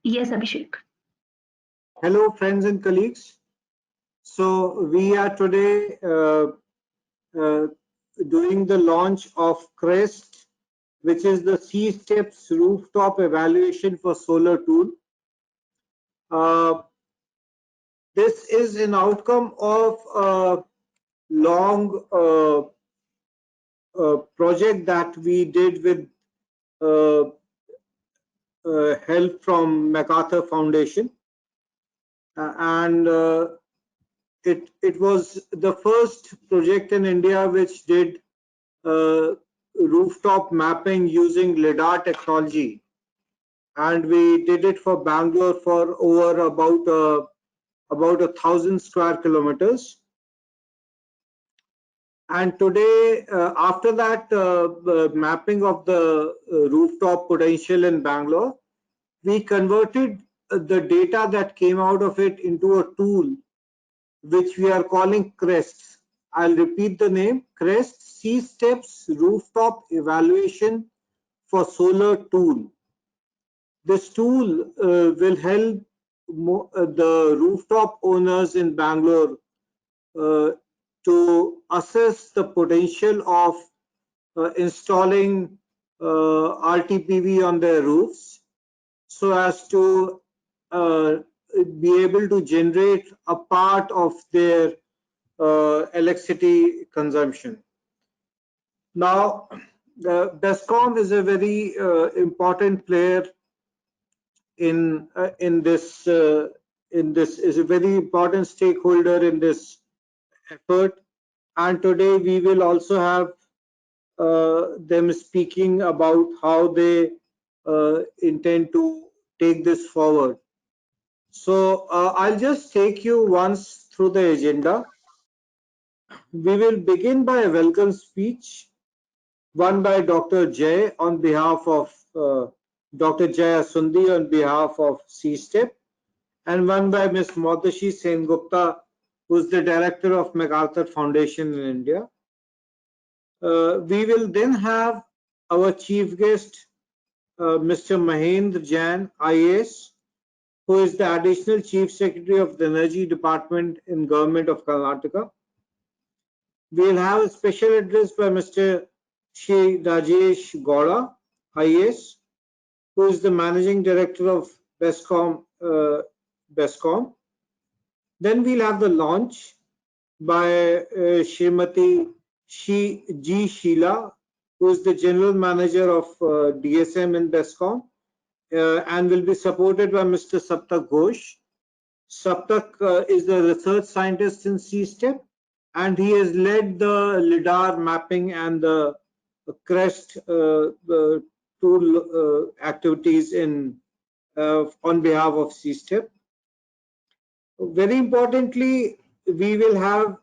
Yes, Abhishek. Hello, friends and colleagues. So we are today uh, doing the launch of CREST, which is the C Steps Rooftop Evaluation for Solar Tool. Uh, this is an outcome of a long project that we did with uh, help from MacArthur Foundation, and it was the first project in India which did uh, rooftop mapping using LiDAR technology, and we did it for Bangalore for over about 1,000 square kilometers. And today, after that mapping of the rooftop potential in Bangalore, we converted the data that came out of it into a tool which we are calling CREST. I'll repeat the name: CREST C Steps Rooftop Evaluation for Solar Tool. This tool will help the rooftop owners in Bangalore uh, to assess the potential of installing RTPV on their roofs so as to uh, be able to generate a part of their electricity consumption. Now, BESCOM is a very important player in this is a very important stakeholder in this effort, and today we will also have them speaking about how they intend to take this forward. So I'll just take you once through the agenda. We will begin by a welcome speech, one by Dr. Jay on behalf of Dr. Jay Asundi on behalf of CSTEP, and one by Ms. Mautashi Sengupta, who is the director of MacArthur Foundation in India. We will then have our chief guest, Mr. Mahendra Jain, IAS, who is the additional chief secretary of the Energy Department in Government of Karnataka. We'll have a special address by Mr. Shri Rajesh Gowda, IAS, who is the managing director of BESCOM. Then we'll have the launch by Srimati G. Sheila, who is the general manager of DSM in BESCOM, and will be supported by Mr. Saptak Ghosh. Saptak is the research scientist in CSTEP, and he has led the LiDAR mapping and the CREST tool activities on behalf of CSTEP. Very importantly, we will have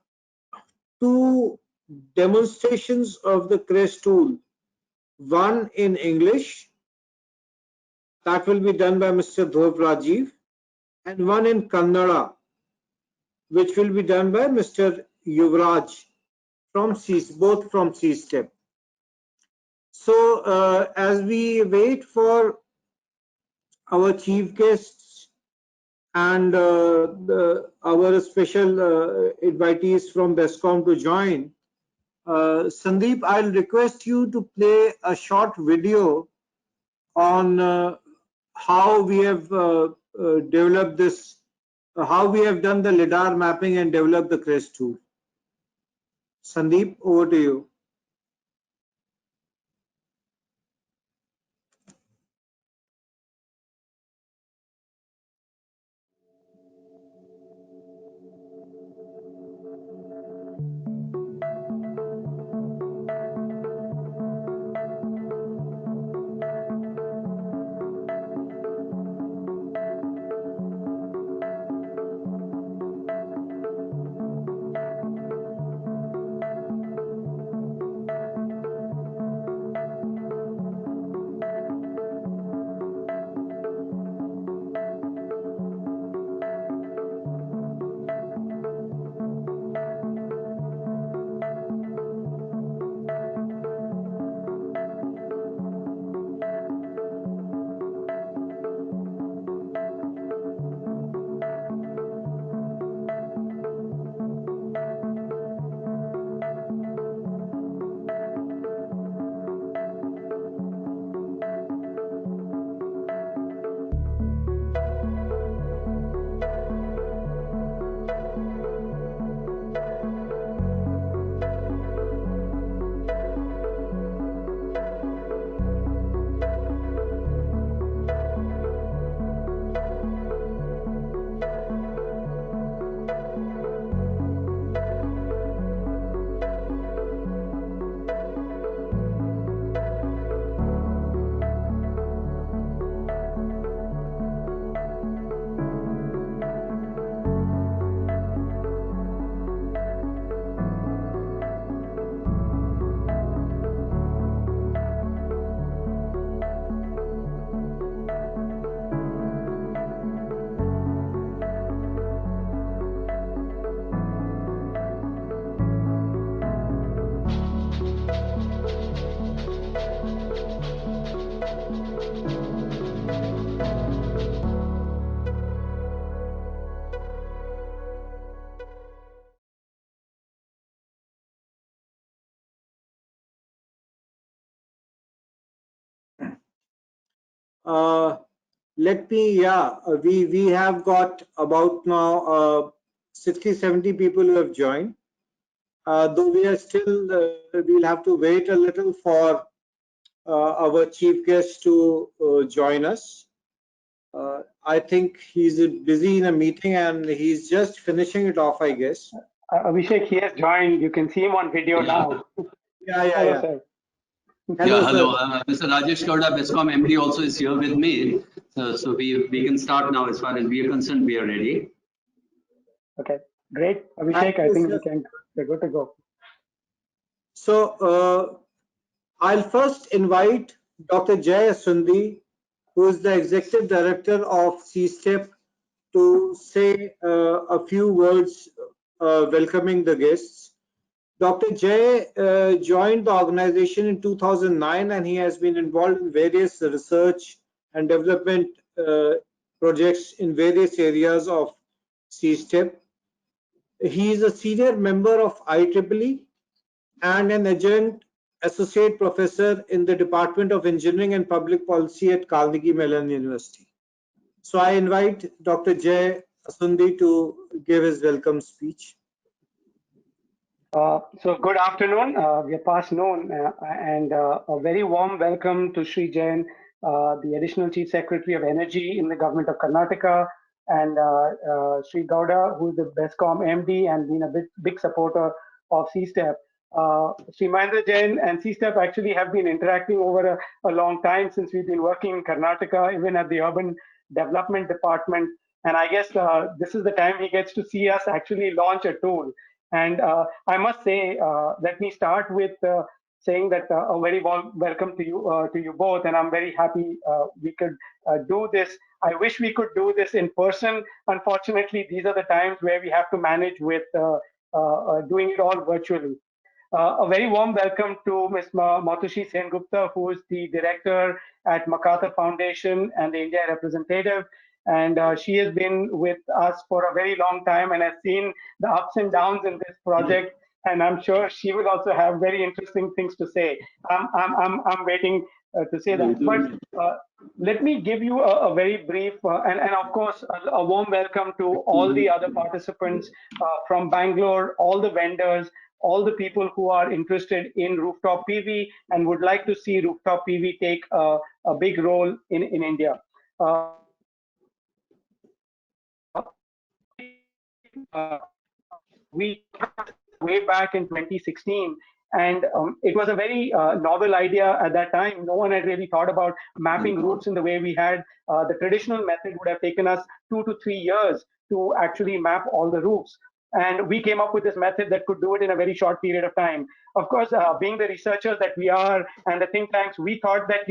two demonstrations of the CREST tool, one in English, that will be done by Mr. Dhruv Rajiv, and one in Kannada, which will be done by Mr. Yuvraj both from CSTEP. So as we wait for our chief guests and our special invitees from BESCOM to join, Sandeep, I'll request you to play a short video on how we have developed this, how we have done the LiDAR mapping and developed the CREST tool. Sandeep, over to you. Let me, we have got about now 60-70 people who have joined. Though we are still, we'll have to wait a little for our chief guest to join us. I think he's busy in a meeting and he's just finishing it off, I guess. Abhishek, he has joined. You can see him on video now. Hello, sir. Hello. Mr. Rajesh Gowda, BESCOM MD, also is here with me. So we can start now. As far as we are concerned, we are ready. Okay, great. Abhishek, I think we're good to go. So I'll first invite Dr. Jay Asundi, who is the Executive Director of CSTEP, to say a few words welcoming the guests. Dr. Jay joined the organization in 2009 and he has been involved in various research and development projects in various areas of CSTEP. He is a senior member of IEEE and an adjunct associate professor in the Department of Engineering and Public Policy at Carnegie Mellon University. So I invite Dr. Jay Asundi to give his welcome speech. So good afternoon, we are past noon, and a very warm welcome to Sri Jain, the Additional Chief Secretary of Energy in the Government of Karnataka, and Sri Gowda, who is the BESCOM MD and been a big supporter of CSTEP. Sri Mahendra Jain and CSTEP actually have been interacting over a long time since we've been working in Karnataka, even at the Urban Development Department. And I guess this is the time he gets to see us actually launch a tool. And I must say, let me start with saying that a very warm welcome to you both, and I'm very happy we could do this. I wish we could do this in person. Unfortunately, these are the times where we have to manage with doing it all virtually. A very warm welcome to Ms. Matushi Sengupta, who is the director at MacArthur Foundation and the India representative. And she has been with us for a very long time and has seen the ups and downs in this project. And I'm sure she will also have very interesting things to say. I'm waiting to say that. But let me give you a very brief and of course a warm welcome to all the other participants from Bangalore, all the vendors, all the people who are interested in rooftop PV and would like to see rooftop PV take a big role in India. We way back in 2016, and it was a very novel idea at that time. No one had really thought about mapping routes in the way we had. The traditional method would have taken us 2 to 3 years to actually map all the routes. And we came up with this method that could do it in a very short period of time. Of course, being the researchers that we are and the think tanks, we thought that,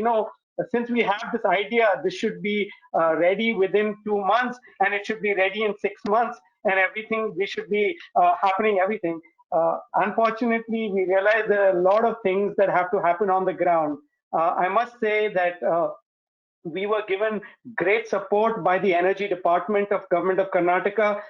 since we have this idea, this should be ready within 2 months, and it should be ready in 6 months, and everything, we should be happening everything. Unfortunately, we realized there are a lot of things that have to happen on the ground. I must say that we were given great support by the Energy Department of Government of Karnataka.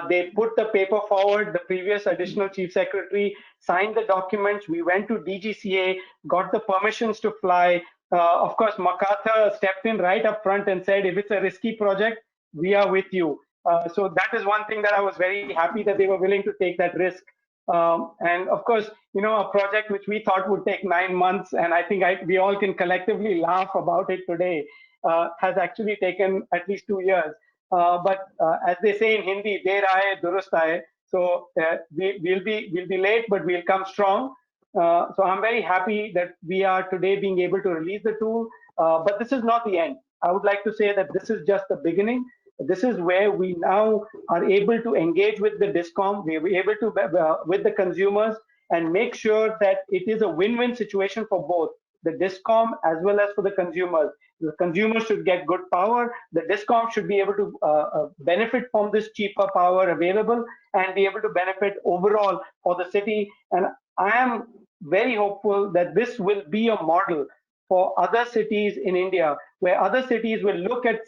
They put the paper forward. The previous Additional Chief Secretary signed the documents. We went to DGCA, got the permissions to fly. Of course, MacArthur stepped in right up front and said, if it's a risky project, we are with you. So that is one thing that I was very happy that they were willing to take that risk. And of course, a project which we thought would take 9 months, and I think we all can collectively laugh about it today, has actually taken at least 2 years. But as they say in Hindi, der aaye durust aaye. So we'll be late, but we'll come strong. So I'm very happy that we are today being able to release the tool. But this is not the end. I would like to say that this is just the beginning. This is where we now are able to engage with the DISCOM, we're able to with the consumers and make sure that it is a win-win situation for both the DISCOM as well as for the consumers. The consumers should get good power. The DISCOM should be able to benefit from this cheaper power available and be able to benefit overall for the city. And I am very hopeful that this will be a model for other cities in India, where other cities will look at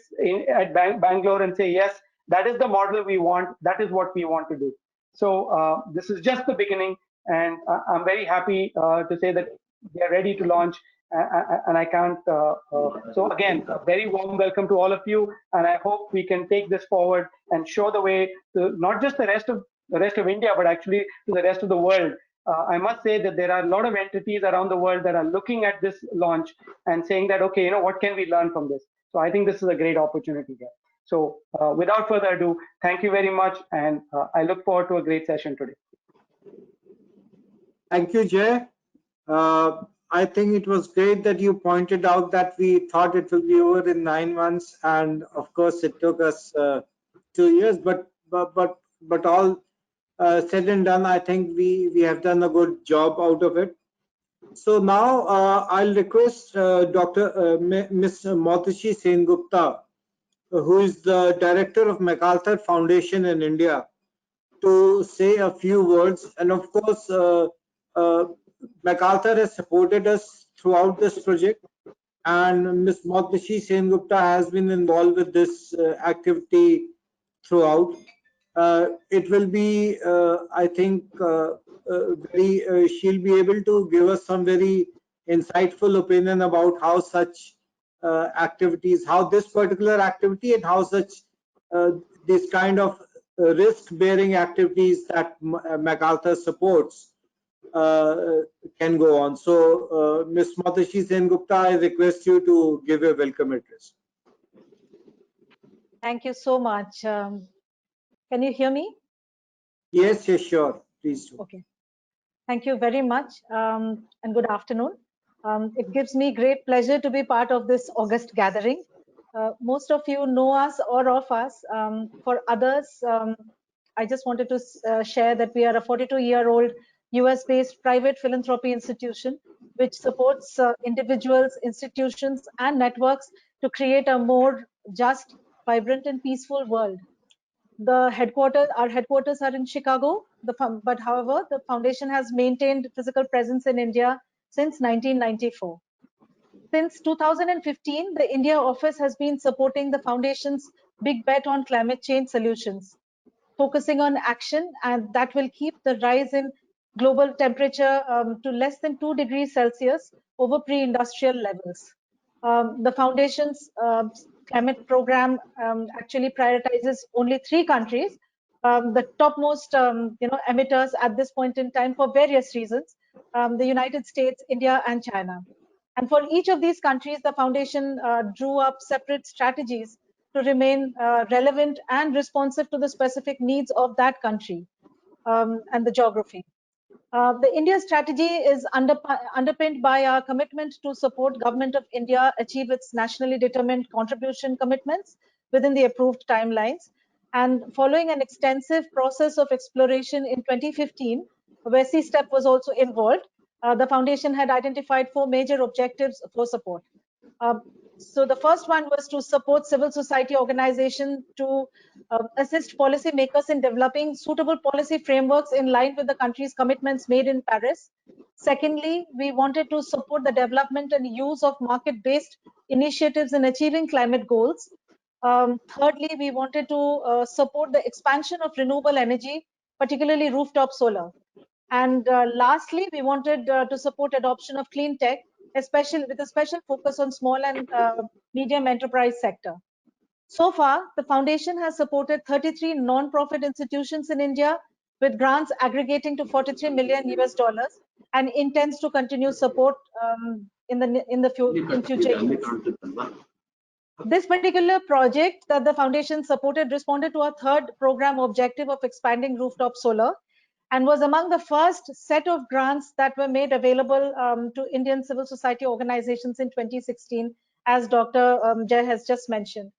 Bangalore and say, yes, that is the model we want. That is what we want to do. So this is just the beginning. And I'm very happy to say that we are ready to launch and I can't. So again, a very warm welcome to all of you, and I hope we can take this forward and show the way to not just the rest of India, but actually to the rest of the world. I must say that there are a lot of entities around the world that are looking at this launch and saying that, okay, what can we learn from this? So I think this is a great opportunity here. So without further ado, thank you very much, and I look forward to a great session today. Thank you, Jay. I think it was great that you pointed out that we thought it will be over in 9 months, and of course it took us 2 years. But all said and done, I think we have done a good job out of it. So now I'll request Ms. Mautashi Sengupta, who is the director of MacArthur Foundation in India, to say a few words. And of course, MacArthur has supported us throughout this project, and Ms. Mautashi Sengupta has been involved with this activity throughout. It will be, I think, she'll be able to give us some very insightful opinion about how such activities, how this particular activity and how such this kind of risk-bearing activities that MacArthur supports can go on. So, Ms. Mautashi Sengupta, I request you to give a welcome address. Thank you so much. Can you hear me? Yes, sure. Please do. Okay. Thank you very much, and good afternoon. It gives me great pleasure to be part of this August gathering. Most of you know us or of us. For others, I just wanted to share that we are a 42-year-old US-based private philanthropy institution which supports individuals, institutions, and networks to create a more just, vibrant, and peaceful world. Our headquarters are in Chicago, but however, the foundation has maintained physical presence in India since 1994. Since 2015, the India office has been supporting the foundation's big bet on climate change solutions, focusing on action, and that will keep the rise in global temperature to less than 2 degrees Celsius over pre-industrial levels. The foundation's climate program actually prioritizes only 3 countries, the topmost emitters at this point in time for various reasons, the United States, India, and China. And for each of these countries, the foundation drew up separate strategies to remain relevant and responsive to the specific needs of that country and the geography. The India strategy is underpinned by our commitment to support Government of India achieve its nationally determined contribution commitments within the approved timelines. And following an extensive process of exploration in 2015, where CSTEP was also involved, the foundation had identified 4 major objectives for support. So the first one was to support civil society organizations to assist policymakers in developing suitable policy frameworks in line with the country's commitments made in Paris. Secondly, we wanted to support the development and use of market-based initiatives in achieving climate goals. Thirdly, we wanted to support the expansion of renewable energy, particularly rooftop solar. And lastly, we wanted to support adoption of clean tech, especially with a special focus on small and medium enterprise sector. So far, the foundation has supported 33 non-profit institutions in India with grants aggregating to 43 million US dollars and intends to continue support in future years. This particular project that the foundation supported responded to our 3rd program objective of expanding rooftop solar, and was among the first set of grants that were made available to Indian civil society organizations in 2016, as Dr. Jay has just mentioned.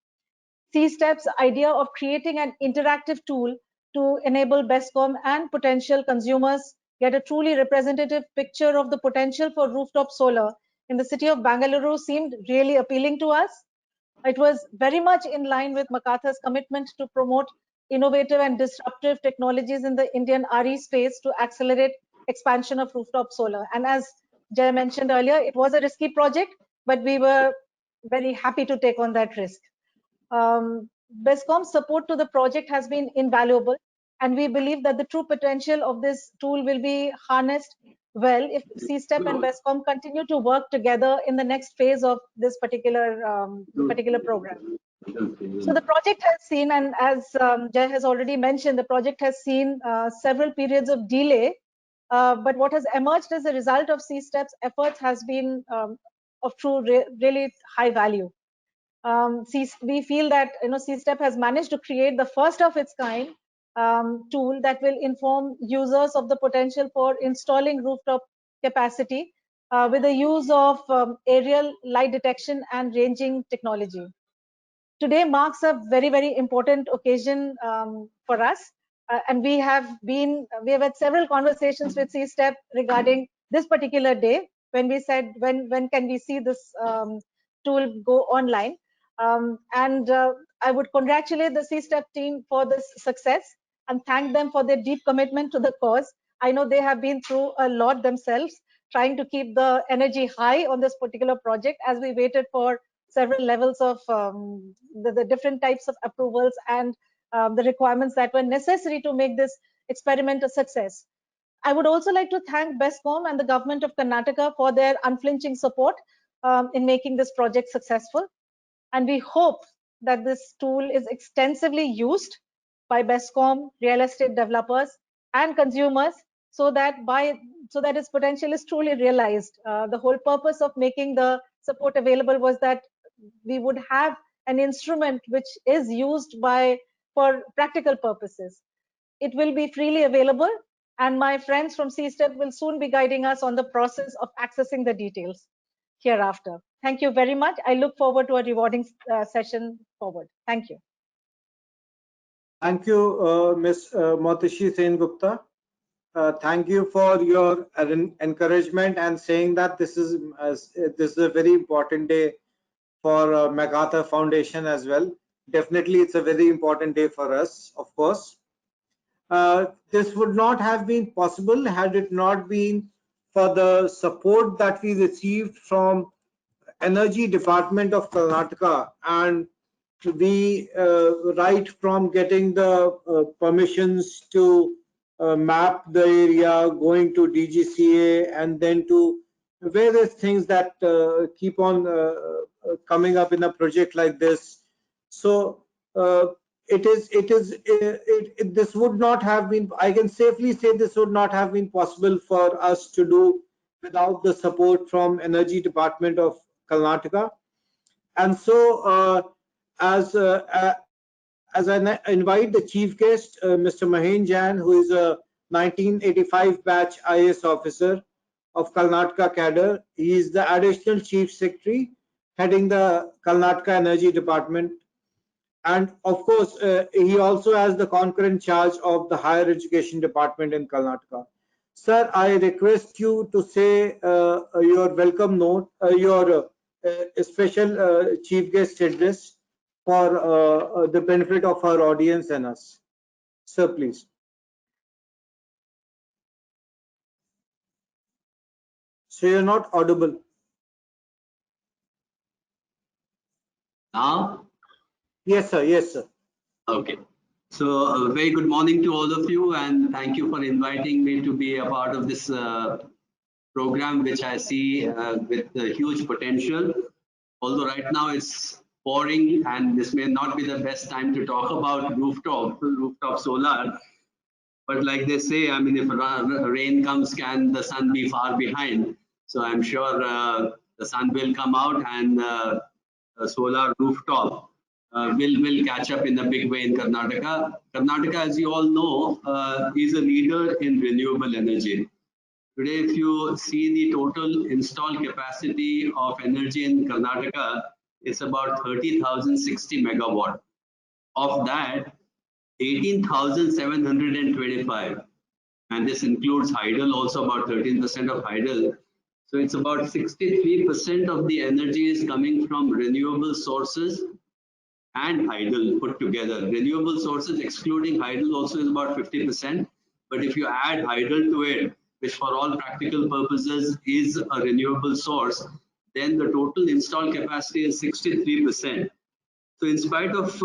CSTEP's idea of creating an interactive tool to enable BESCOM and potential consumers get a truly representative picture of the potential for rooftop solar in the city of Bangalore seemed really appealing to us. It was very much in line with MacArthur's commitment to promote innovative and disruptive technologies in the Indian RE space to accelerate expansion of rooftop solar. And as Jay mentioned earlier, it was a risky project, but we were very happy to take on that risk. BESCOM's support to the project has been invaluable, and we believe that the true potential of this tool will be harnessed well if C-STEP and BESCOM continue to work together in the next phase of this particular program. So the project has seen, and as Jay has already mentioned, the project has seen several periods of delay, but what has emerged as a result of C-STEP's efforts has been of true really high value. We feel that C-STEP has managed to create the first of its kind tool that will inform users of the potential for installing rooftop capacity with the use of aerial light detection and ranging technology. Today marks a very, very important occasion for us, and we have had several conversations with C-STEP regarding this particular day when we said when can we see this tool go online. And I would congratulate the C-STEP team for this success and thank them for their deep commitment to the cause. I know they have been through a lot themselves, trying to keep the energy high on this particular project as we waited for several levels of the different types of approvals and the requirements that were necessary to make this experiment a success. I would also like to thank BESCOM and the government of Karnataka for their unflinching support in making this project successful. And we hope that this tool is extensively used by BESCOM, real estate developers, and consumers, so that its potential is truly realized. The whole purpose of making the support available was that we would have an instrument which is used for practical purposes. It will be freely available, and my friends from C-STEP will soon be guiding us on the process of accessing the details hereafter. Thank you very much. I look forward to a rewarding session forward. Thank you. Thank you, Ms. Motishi Sengupta. Thank you for your encouragement and saying that this is a very important day for MacArthur Foundation as well. Definitely, it's a very important day for us, of course. This would not have been possible had it not been for the support that we received from Energy Department of Karnataka, and we right from getting the permissions to map the area, going to DGCA, and then to various things that keep on coming up in a project like this. So this would not have been, I can safely say this would not have been possible for us to do without the support from Energy Department of Karnataka. And so as I invite the chief guest, Mr. Mahen Jain, who is a 1985 batch IAS officer of Karnataka cadre. He is the additional chief secretary heading the Karnataka Energy Department. And of course, he also has the concurrent charge of the Higher Education Department in Karnataka. Sir, I request you to say your welcome note, your special chief guest address for the benefit of our audience and us. Sir, please. So you're not audible. Now? Yes, sir. Yes, sir. Okay. So a very good morning to all of you, and thank you for inviting me to be a part of this program, which I see with huge potential. Although right now it's pouring, and this may not be the best time to talk about rooftop solar. But like they say, I mean, if rain comes, can the sun be far behind? So I'm sure the sun will come out, and the solar rooftop will catch up in a big way in Karnataka. Karnataka, as you all know, is a leader in renewable energy. Today, if you see the total installed capacity of energy in Karnataka, it's about 30,060 megawatt. Of that, 18,725, and this includes hydel, also about 13% of hydel. So it's about 63% of the energy is coming from renewable sources and hydel put together. Renewable sources excluding hydel also is about 50%. But if you add hydel to it, which for all practical purposes is a renewable source, then the total installed capacity is 63%. So in spite of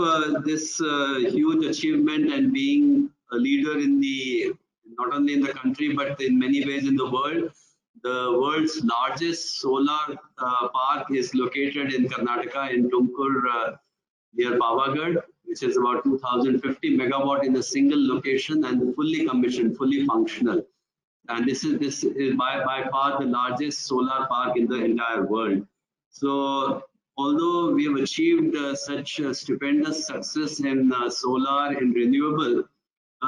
this huge achievement and being a leader in the not only in the country, but in many ways in the world. The world's largest solar park is located in Karnataka, in Tumkur, near Pavagadh, which is about 2050 megawatt in a single location and fully commissioned, fully functional. And this is by far the largest solar park in the entire world. So although we have achieved such stupendous success in solar and renewable,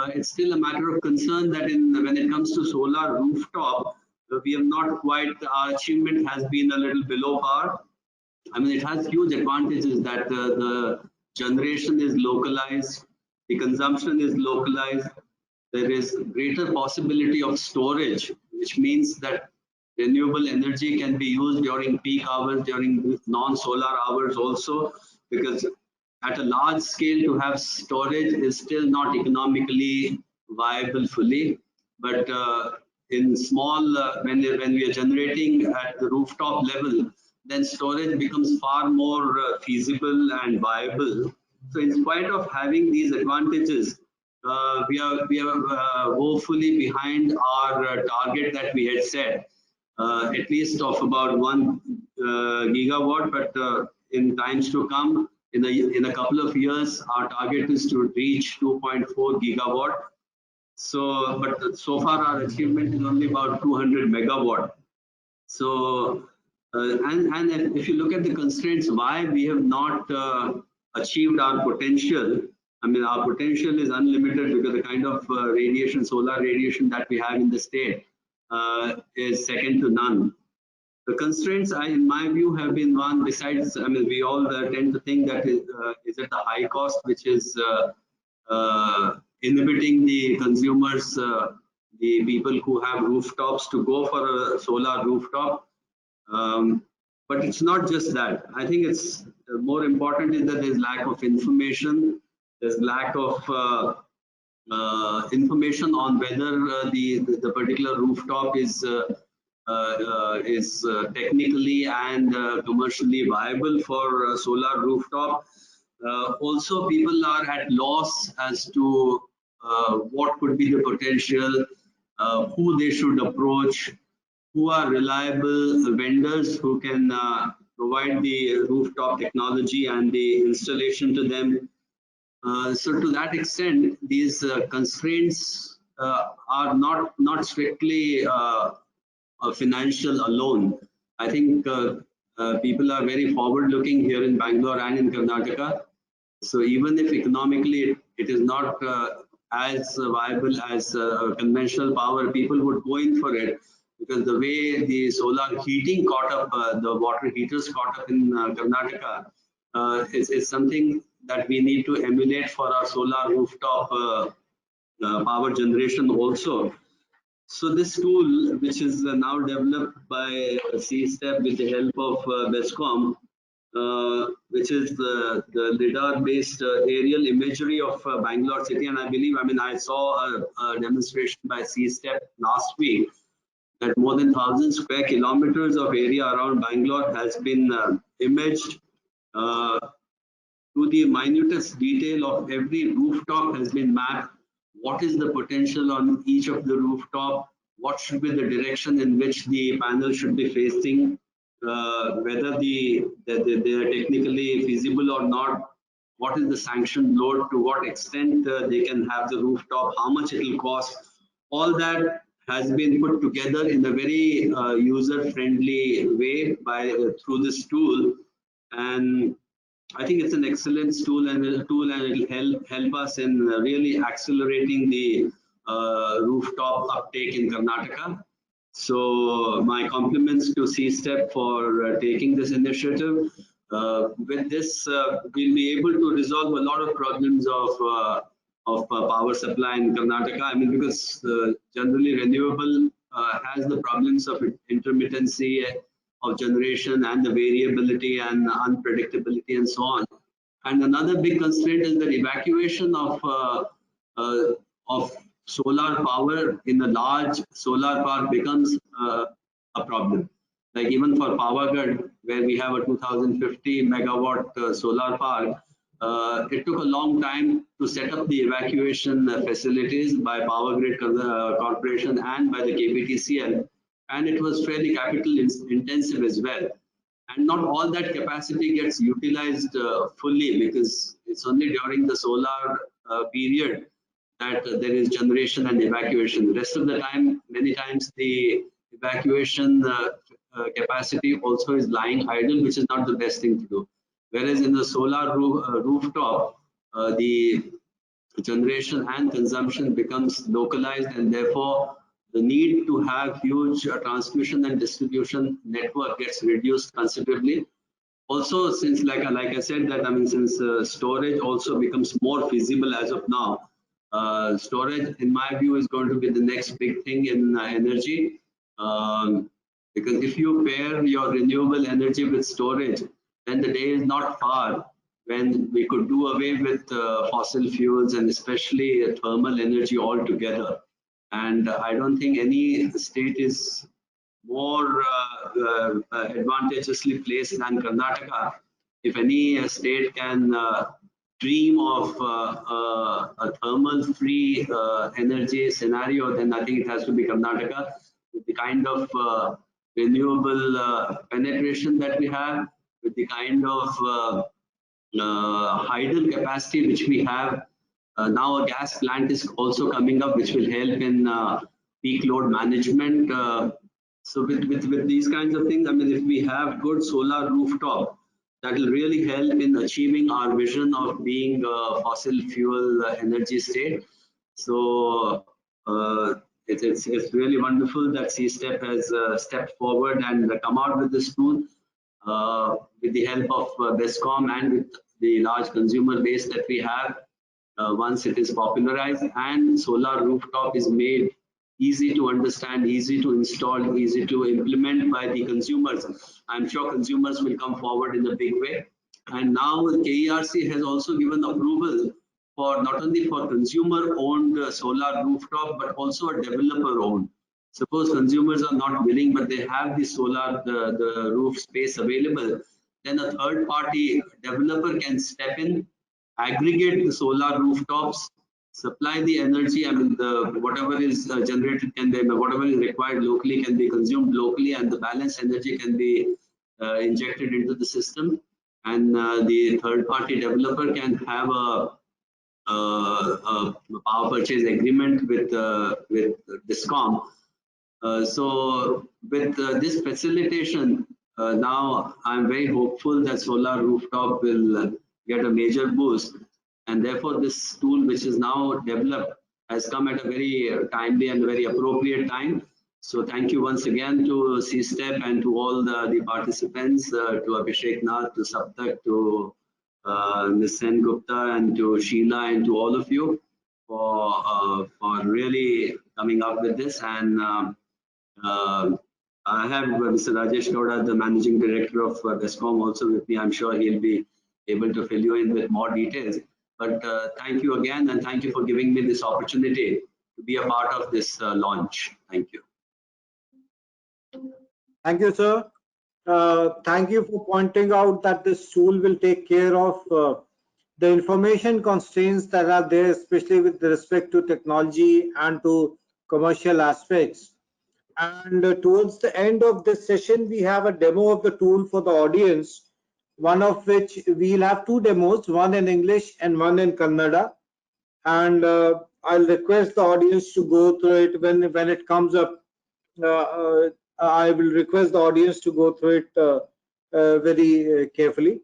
it's still a matter of concern that when it comes to solar rooftop, we have not quite, our achievement has been a little below par. I mean, it has huge advantages that the generation is localized, the consumption is localized, there is greater possibility of storage, which means that renewable energy can be used during peak hours, during non-solar hours also, because at a large scale to have storage is still not economically viable fully. But in small, when we are generating at the rooftop level, then storage becomes far more feasible and viable. So in spite of having these advantages, we are woefully behind our target that we had set, at least of about 1 gigawatt. But in times to come, in a couple of years, our target is to reach 2.4 gigawatt. So, but so far our achievement is only about 200 megawatt. So, and if you look at the constraints, why we have not achieved our potential, I mean, our potential is unlimited because the kind of radiation, solar radiation that we have in the state is second to none. The constraints, in my view, have been one, besides, I mean, we all tend to think that is it the high cost, which is inhibiting the consumers, the people who have rooftops, to go for a solar rooftop. But it's not just that. I think it's more important is that there's lack of information. There's lack of information on whether the particular rooftop is technically and commercially viable for solar rooftop. Also, people are at loss as to what could be the potential, who they should approach, who are reliable vendors who can provide the rooftop technology and the installation to them. So to that extent, these constraints are not strictly financial alone. I think people are very forward-looking here in Bangalore and in Karnataka. So even if economically it is not as viable as conventional power, people would go in for it, because the way the solar heating caught up, the water heaters caught up in Karnataka, is something that we need to emulate for our solar rooftop power generation also. So this tool, which is now developed by C-STEP with the help of BESCOM, which is the LiDAR-based aerial imagery of Bangalore city, and I believe, I mean, I saw a demonstration by C-STEP last week that more than 1,000 square kilometers of area around Bangalore has been imaged to the minutest detail of every rooftop has been mapped. What is the potential on each of the rooftop? What should be the direction in which the panel should be facing? Whether they are technically feasible or not? What is the sanctioned load? To what extent they can have the rooftop? How much it will cost? All that has been put together in a very user-friendly way through this tool, and I think it's an excellent tool, and it will help us in really accelerating the rooftop uptake in Karnataka. So my compliments to C-STEP for taking this initiative. With this, we'll be able to resolve a lot of problems of power supply in Karnataka. I mean, because generally renewable has the problems of intermittency of generation and the variability and unpredictability and so on. And another big constraint is that evacuation of solar power in a large solar park becomes a problem. Like even for Pavagadh, where we have a 2050 megawatt solar park, It took a long time to set up the evacuation facilities by Power Grid Corporation and by the KPTCL, and it was fairly capital intensive as well. And not all that capacity gets utilized fully, because it's only during the solar period that there is generation and evacuation. The rest of the time, many times the evacuation capacity also is lying idle, which is not the best thing to do. Whereas in the solar rooftop, the generation and consumption becomes localized, and therefore the need to have huge transmission and distribution network gets reduced considerably. Also, since like I said that, I mean, since storage also becomes more feasible as of now, storage in my view is going to be the next big thing in energy, because if you pair your renewable energy with storage, then the day is not far when we could do away with fossil fuels, and especially thermal energy altogether. And I don't think any state is more advantageously placed than Karnataka. If any state can dream of a thermal-free energy scenario, then I think it has to be Karnataka, with the kind of renewable penetration that we have, with the kind of hydel capacity which we have. Now a gas plant is also coming up, which will help in peak load management. So with these kinds of things, I mean, if we have good solar rooftop, that will really help in achieving our vision of being a fossil fuel energy state. So it's really wonderful that C-STEP has stepped forward and come out with this tool with the help of BESCOM and with the large consumer base that we have. Once it is popularized and solar rooftop is made easy to understand, easy to install, easy to implement by the consumers, I'm sure consumers will come forward in a big way. And now KERC has also given approval for not only for consumer owned solar rooftop, but also a developer owned. Suppose consumers are not willing, but they have the solar, the roof space available, then a third party developer can step in, aggregate the solar rooftops, supply the energy. I mean, whatever is generated can be, whatever is required locally can be consumed locally, and the balance energy can be injected into the system. And the third-party developer can have a power purchase agreement with DISCOM. So with this facilitation, now I'm very hopeful that solar rooftop will get a major boost, and therefore this tool which is now developed has come at a very timely and very appropriate time. So thank you once again to C-STEP and to all the participants, to Abhishek Nath, to Saptak, to Ms. Sen Gupta, and to Sheila, and to all of you for really coming up with this. And I have Mr. Rajesh Gowda, the Managing Director of BESCOM, also with me. I'm sure he'll be able to fill you in with more details. But thank you again, and thank you for giving me this opportunity to be a part of this launch. Thank you. Thank you, sir. Thank you for pointing out that this tool will take care of the information constraints that are there, especially with respect to technology and to commercial aspects. And towards the end of this session, we have a demo of the tool for the audience, one of which we'll have two demos, one in English and one in Kannada. And I'll request the audience to go through it when it comes up. I will request the audience to go through it very carefully.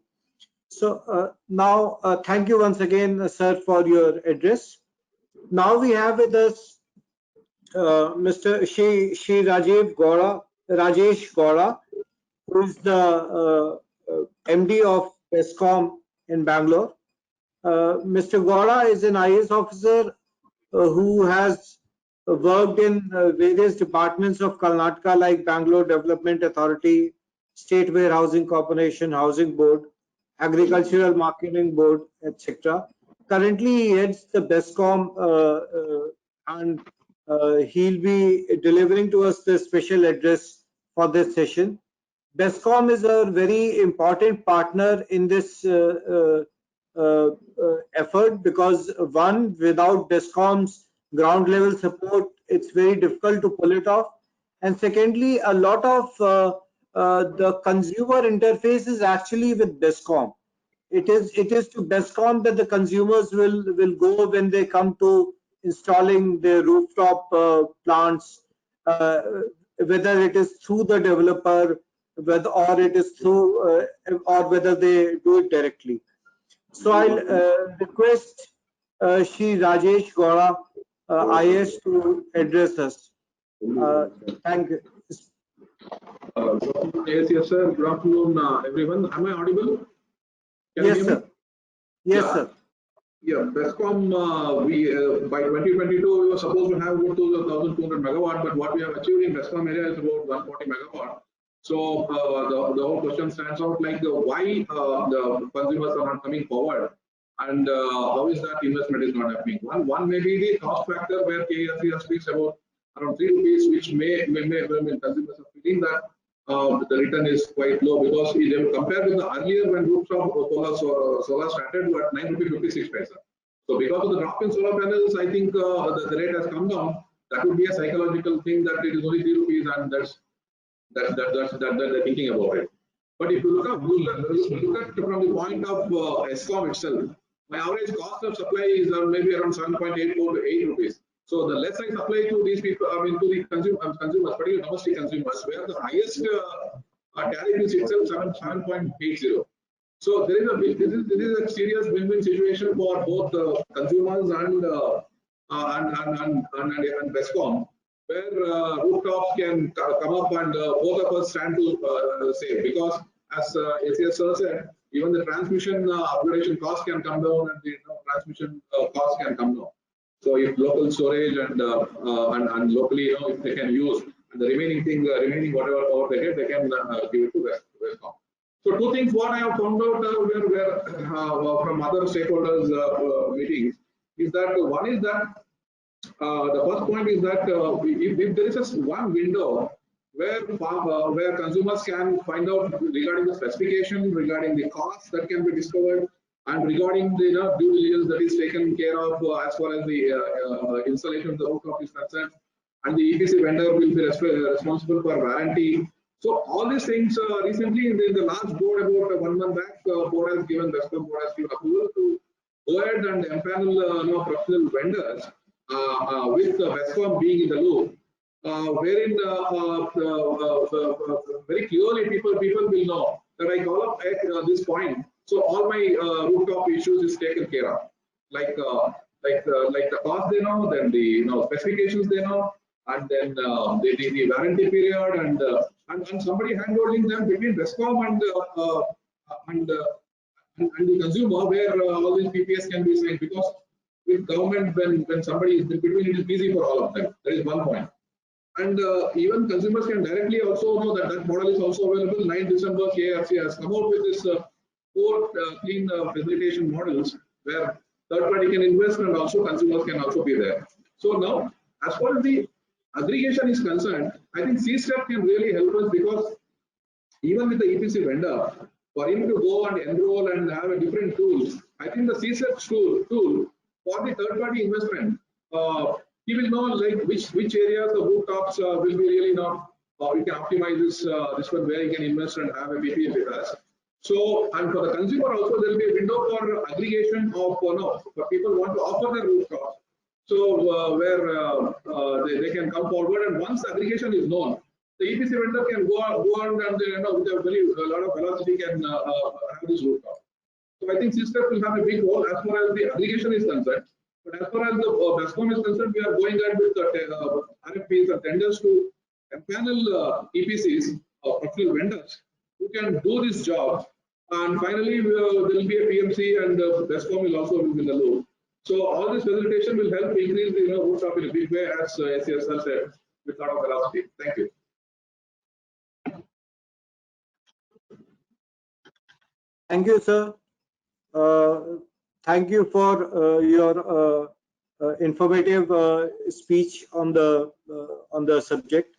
So now, thank you once again, sir, for your address. Now we have with us Mr. Shri Rajesh Gowda, who is the MD of BESCOM in Bangalore. Mr. Gowda is an IAS officer who has worked in various departments of Karnataka, like Bangalore Development Authority, State Warehousing Corporation, Housing Board, Agricultural Marketing Board, etc. Currently, he heads the BESCOM, and he'll be delivering to us the special address for this session. BESCOM is a very important partner in this effort, because one, without DESCOM's ground level support, it's very difficult to pull it off. And secondly, a lot of the consumer interface is actually with DESCOM. It is to DESCOM that the consumers will go when they come to installing their rooftop plants, whether it is through the developer, or it is through or whether they do it directly. So I'll request Shri Rajesh Gowda, IS, to address us. Thank you. Yes, sir. Good afternoon, everyone. Am I audible? Yes, sir. Yes, yeah. sir. Yeah, BESCOM, by 2022, we were supposed to have about 1,200 megawatt, but what we have achieved in BESCOM area is about 140 megawatt. So the whole question stands out, like why the consumers are not coming forward, and how is that investment is not happening. One may be the cost factor, where KERC speaks about around 3 rupees, which may consumers are feeling that the return is quite low, because compared with the earlier when rooftop solar started at 9.56 rupees. So because of the drop in solar panels, I think the rate has come down. That would be a psychological thing, that it is only 3 rupees, and that's they're thinking about it. But if you look at from the point of ESCOM itself, my average cost of supply is maybe around 7.84 to 8 rupees. So the less I supply to these people, I mean to the consumers, particularly domestic consumers, where the highest tariff is itself 7.80. So there is this is a serious win-win situation for both the consumers and BESCOM, where rooftops can come up, and both of us stand to save, because as SES sir said, even the transmission upgradation cost can come down, and the transmission cost can come down. So if local storage and locally, if they can use, and the remaining whatever power they get, they can give it to BESCOM. So two things what I have found out from other stakeholders meetings is that one is that the first point is that if there is just one window where consumers can find out regarding the specification, regarding the cost that can be discovered, and regarding the due diligence that is taken care of as far as the installation of the rooftop is concerned, and the EPC vendor will be responsible for warranty. So all these things recently in the last board, about 1 month back, board has given BESCOM board has given approval to go ahead and empanel professional vendors with BESCOM being in the loop, wherein very clearly people will know that I call up at this point. So all my rooftop issues is taken care of, like the cost they know, then the specifications they know, and then the warranty period, and somebody handholding them between BESCOM and the consumer, where all these PPAs can be signed, because with government, when somebody is in between, it is easy for all of them. That is one point. And even consumers can directly also know that model is also available. 9 December, KERC has come out with this 4 clean facilitation models, where third party can invest and also consumers can also be there. So now, as far as the aggregation is concerned, I think C-STEP can really help us, because even with the EPC vendor, for him to go and enroll and have a different tool, I think the C-STEP tool for the third party investment, he will know like which areas of rooftops will be really we can optimize this one, where he can invest and have a PPA with us. So, and for the consumer also, there will be a window for aggregation of for people who want to offer their rooftops. So where they can come forward, and once aggregation is known, the EPC vendor can go on and with a lot of velocity can have this rooftop. So I think C-STEP will have a big role as far as the aggregation is concerned. But as far as the BESCOM is concerned, we are going ahead with the RFPs and tenders to empanel EPCs or professional vendors who can do this job. And finally, there will be a PMC, and BESCOM will also be in the loop. So all this facilitation will help increase the rooftop in a big way, as SES said, with a lot of velocity. Thank you. Thank you, sir. Thank you for your informative speech on the subject.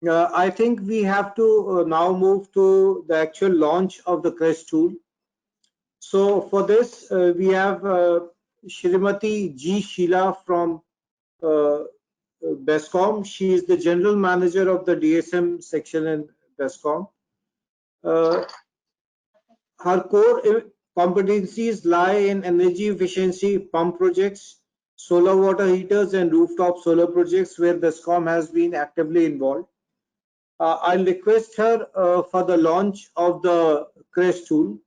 I think we have to now move to the actual launch of the CREST tool. So for this, we have Shrimati G. Sheila from BESCOM. She is the General Manager of the DSM section in BESCOM. Her core competencies lie in energy efficiency pump projects, solar water heaters, and rooftop solar projects where BESCOM has been actively involved. I'll request her for the launch of the CREST tool.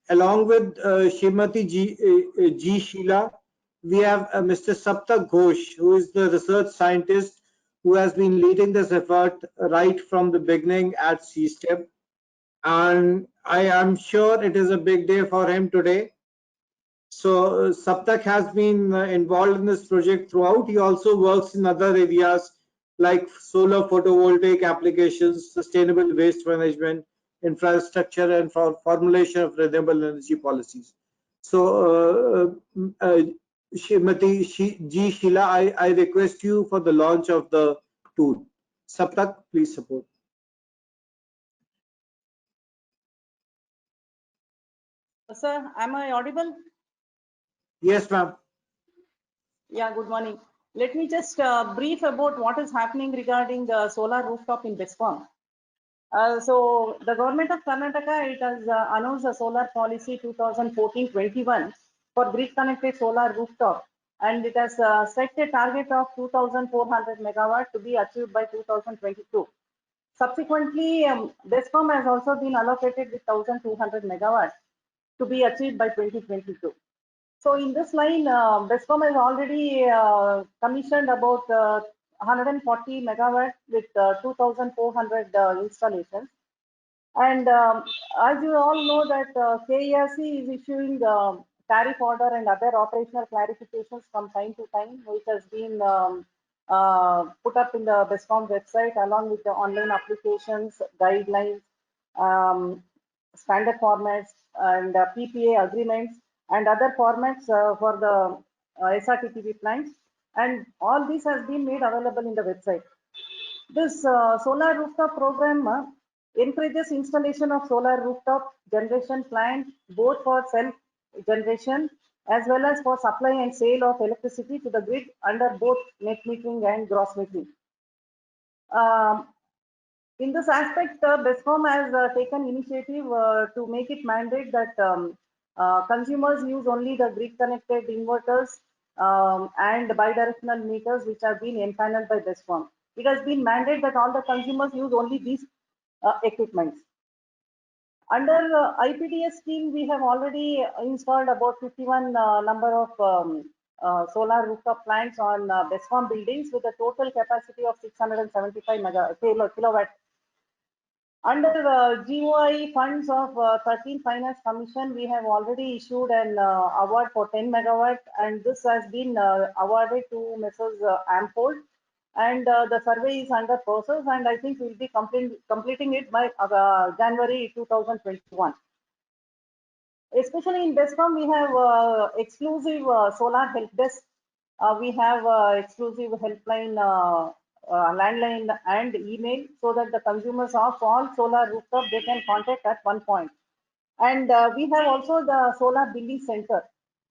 Along with Shrimati G. Sheila, we have Mr. Saptak Ghosh, who is the research scientist who has been leading this effort right from the beginning at CSTEP. And I am sure it is a big day for him today. So Saptak has been involved in this project throughout. He also works in other areas like solar photovoltaic applications, sustainable waste management, infrastructure, and for formulation of renewable energy policies. So Shrimati G. Sheila, I request you for the launch of the tool. Saptak, please support. Sir, am I audible? Yes, ma'am. Yeah, good morning. Let me just brief about what is happening regarding the solar rooftop in BESCOM. So the government of Karnataka, it has announced a solar policy 2014-21 for grid connected solar rooftop, and it has set a target of 2,400 megawatt to be achieved by 2022. Subsequently, BESCOM has also been allocated with 1,200 megawatts to be achieved by 2022. So in this line, BESCOM has already commissioned about 140 megawatts with 2,400 installations. And as you all know that KERC is issuing tariff order and other operational clarifications from time to time, which has been put up in the BESCOM website along with the online applications, guidelines, standard formats, and PPA agreements, and other formats for the SRTPP plants. And all this has been made available in the website. This solar rooftop program encourages installation of solar rooftop generation plant, both for self generation as well as for supply and sale of electricity to the grid under both net metering and gross metering. In this aspect, BESCOM has taken initiative to make it mandate that consumers use only the grid connected inverters and bidirectional meters which have been empaneled by BESCOM. It has been mandated that all the consumers use only these equipments. Under IPDS scheme, we have already installed about 51 number of solar rooftop plants on BESCOM buildings with a total capacity of 675 kilowatt. Under GOI funds of 13 Finance Commission, we have already issued an award for 10 megawatt, and this has been awarded to Messrs. Ampold. And the survey is under process, and I think we'll be completing it by January 2021. Especially in BESCOM, we have exclusive solar help desk. We have exclusive helpline, landline and email, so that the consumers of all solar rooftop, they can contact at one point. And we have also the solar billing center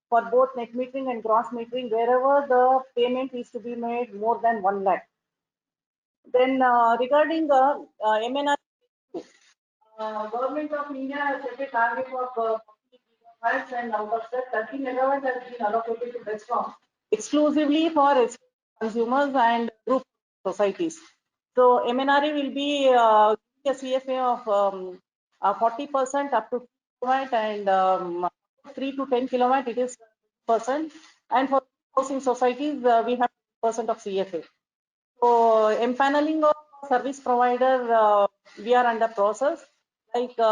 for both net metering and gross metering, wherever the payment is to be made more than 1 lakh. Then regarding the MNR, Government of India has set a target of 40 gigawatts, and out of that 30 megawatts has been allocated to BESCOM exclusively for consumers and group societies. So MNRE will be a CFA of 40% up to kilowatt, and 3 to 10 kilowatt it is %, and for housing societies we have % of CFA. So empaneling of service provider, we are under process, like we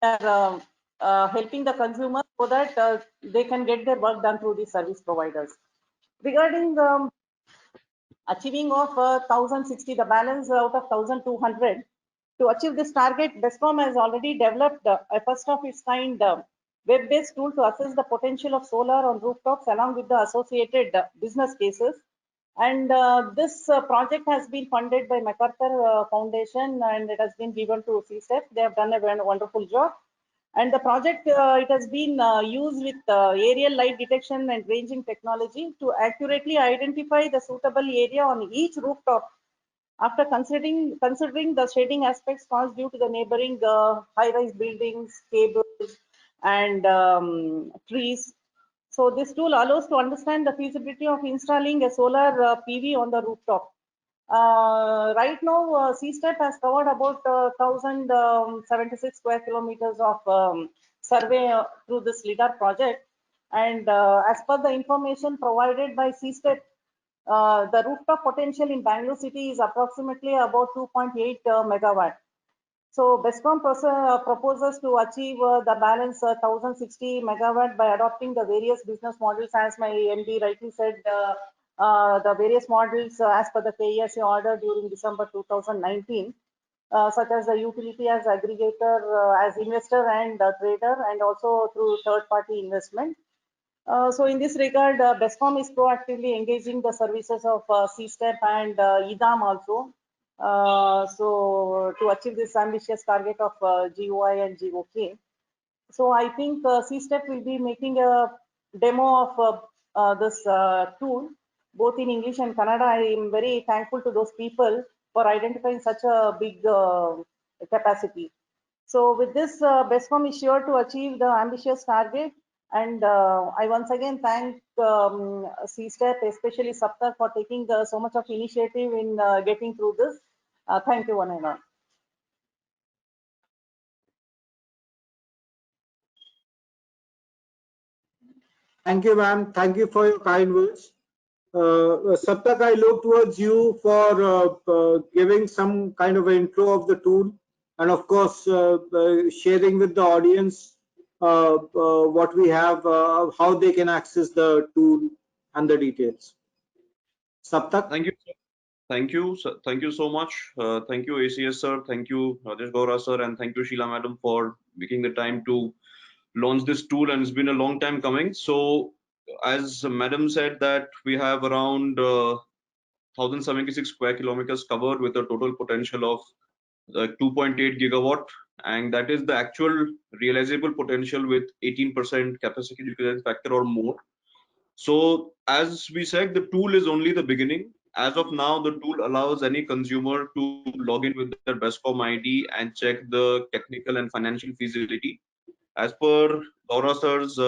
are helping the consumer so that they can get their work done through these service providers. Regarding the achieving of 1,060, the balance out of 1,200, to achieve this target, BESCOM has already developed a first of its kind web-based tool to assess the potential of solar on rooftops along with the associated business cases. And this project has been funded by MacArthur Foundation, and it has been given to CSTEP. They have done a wonderful job. And the project, it has been used with aerial light detection and ranging technology to accurately identify the suitable area on each rooftop after considering the shading aspects caused due to the neighboring high-rise buildings, cables, and trees. So this tool allows to understand the feasibility of installing a solar PV on the rooftop. Right now, C-STEP has covered about 1,076 square kilometers of survey through this LIDAR project. And as per the information provided by C-STEP, the rooftop potential in Bangalore city is approximately about 2.8 megawatt. So BESCOM proposes to achieve the balance 1060 megawatt by adopting the various business models, as my MD rightly said, the various models as per the KESA order during December 2019, such as the utility as aggregator, as investor and trader, and also through third-party investment. So in this regard, BESCOM is proactively engaging the services of C-STEP and EDAM also. So to achieve this ambitious target of GOI and GOK. So I think C-STEP will be making a demo of this tool, both in English and Kannada. I am very thankful to those people for identifying such a big capacity. So with this, BESCOM is sure to achieve the ambitious target. And I once again thank C-STEP, especially Saptak, for taking so much of initiative in getting through this. Thank you, one and all. Thank you, ma'am. Thank you for your kind words. Saptak, I look towards you for giving some kind of an intro of the tool, and of course, sharing with the audience what we have, how they can access the tool and the details. Saptak. Thank you. Thank you. Thank you so much. Thank you, ACS sir. Thank you, Rajesh Gaura sir, and thank you, Sheila madam, for making the time to launch this tool. And it's been a long time coming. So, as madam said, that we have around 1,076 square kilometers covered with a total potential of 2.8 gigawatt, and that is the actual realizable potential with 18% capacity utilization factor or more. So as we said, the tool is only the beginning. As of now, the tool allows any consumer to log in with their BESCOM ID and check the technical and financial feasibility. As per Gaura sir's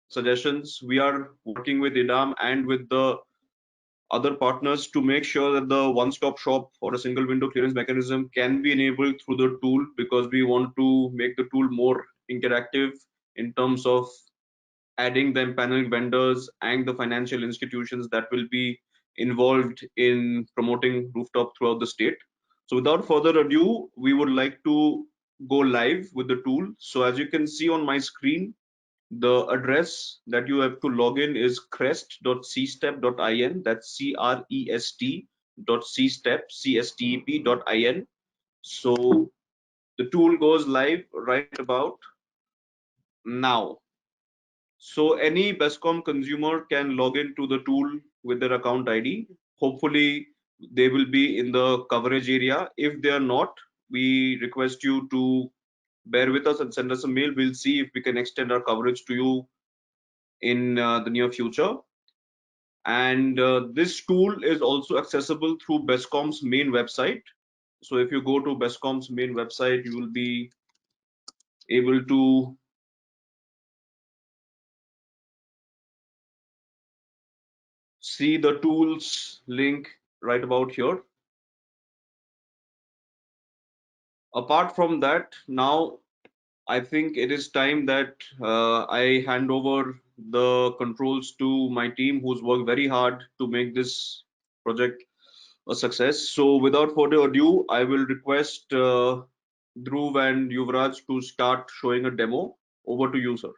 suggestions, we are working with EDAM and with the other partners to make sure that the one-stop shop or a single window clearance mechanism can be enabled through the tool, because we want to make the tool more interactive in terms of adding the empaneled vendors and the financial institutions that will be involved in promoting rooftop throughout the state. So without further ado, we would like to go live with the tool. So as you can see on my screen, the address that you have to log in is crest.cstep.in. That's crest.cstep.in. So the tool goes live right about now. So any BESCOM consumer can log into the tool with their account ID. Hopefully they will be in the coverage area. If they are not, we request you to bear with us and send us a mail. We'll see if we can extend our coverage to you in the near future. And this tool is also accessible through BESCOM's main website. So if you go to BESCOM's main website, you will be able to see the tools link right about here. Apart from that, now I think it is time that I hand over the controls to my team, who's worked very hard to make this project a success. So without further ado, I will request Dhruv and Yuvraj to start showing a demo. Over to you, sir.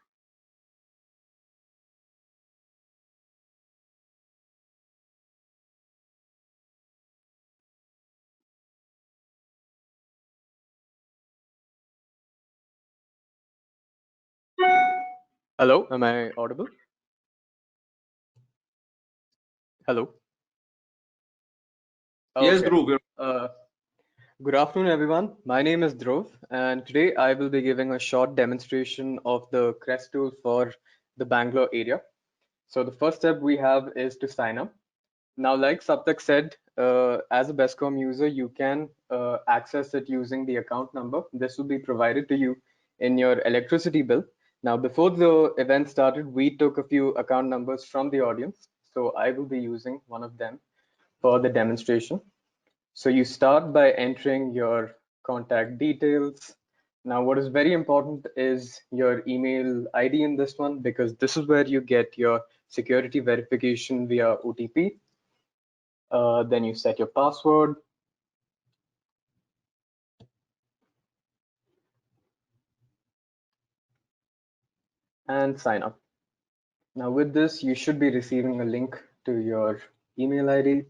Hello, am I audible? Hello. Yes, Okay. Dhruv. Good afternoon, everyone. My name is Dhruv, and today I will be giving a short demonstration of the CREST tool for the Bangalore area. So the first step we have is to sign up. Now, like Saptak said, as a Bestcom user, you can access it using the account number. This will be provided to you in your electricity bill. Now, before the event started, we took a few account numbers from the audience. So I will be using one of them for the demonstration. So you start by entering your contact details. Now, what is very important is your email ID in this one, because this is where you get your security verification via OTP. Then you set your password. And sign up. Now with this, you should be receiving a link to your email ID.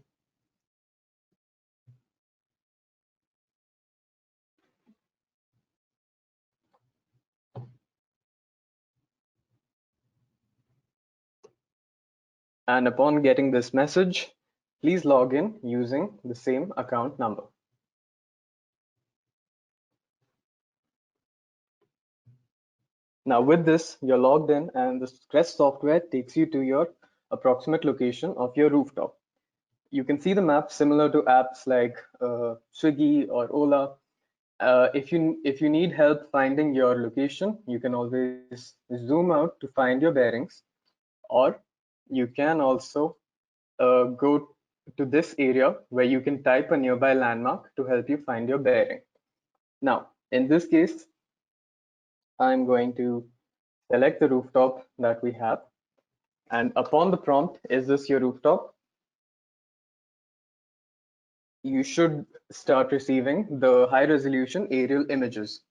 And upon getting this message, please log in using the same account number. Now with this, you're logged in and the CREST software takes you to your approximate location of your rooftop. You can see the map similar to apps like Swiggy or Ola. If you need help finding your location, you can always zoom out to find your bearings, or you can also go to this area where you can type a nearby landmark to help you find your bearing. Now, in this case, I'm going to select the rooftop that we have. And upon the prompt, is this your rooftop? You should start receiving the high resolution aerial images.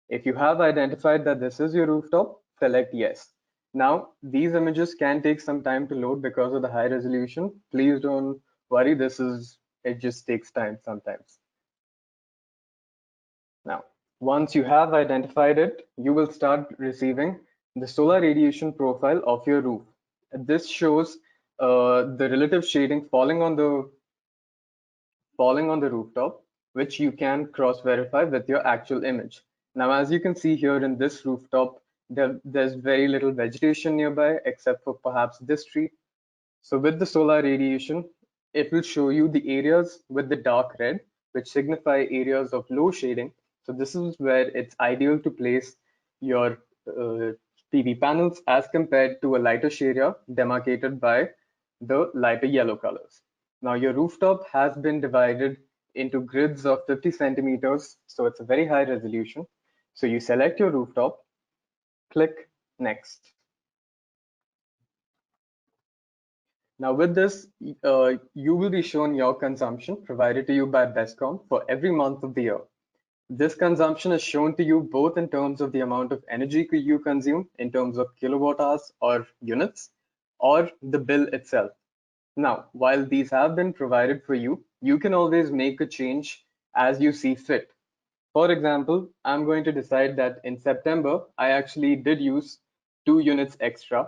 If you have identified that this is your rooftop, select yes. Now, these images can take some time to load because of the high resolution. Please don't worry, it just takes time sometimes. Now, once you have identified it, you will start receiving the solar radiation profile of your roof. This shows the relative shading falling on the rooftop, which you can cross-verify with your actual image. Now, as you can see here in this rooftop, there's very little vegetation nearby, except for perhaps this tree. So with the solar radiation, it will show you the areas with the dark red, which signify areas of low shading. So this is where it's ideal to place your PV panels as compared to a lighter area demarcated by the lighter yellow colors. Now your rooftop has been divided into grids of 50 centimeters, so it's a very high resolution. So you select your rooftop, click next. Now with this, you will be shown your consumption provided to you by Bestcom for every month of the year. This consumption is shown to you both in terms of the amount of energy you consume in terms of kilowatt hours or units, or the bill itself. Now, while these have been provided for you, you can always make a change as you see fit. For example, I'm going to decide that in September, I actually did use 2 units extra.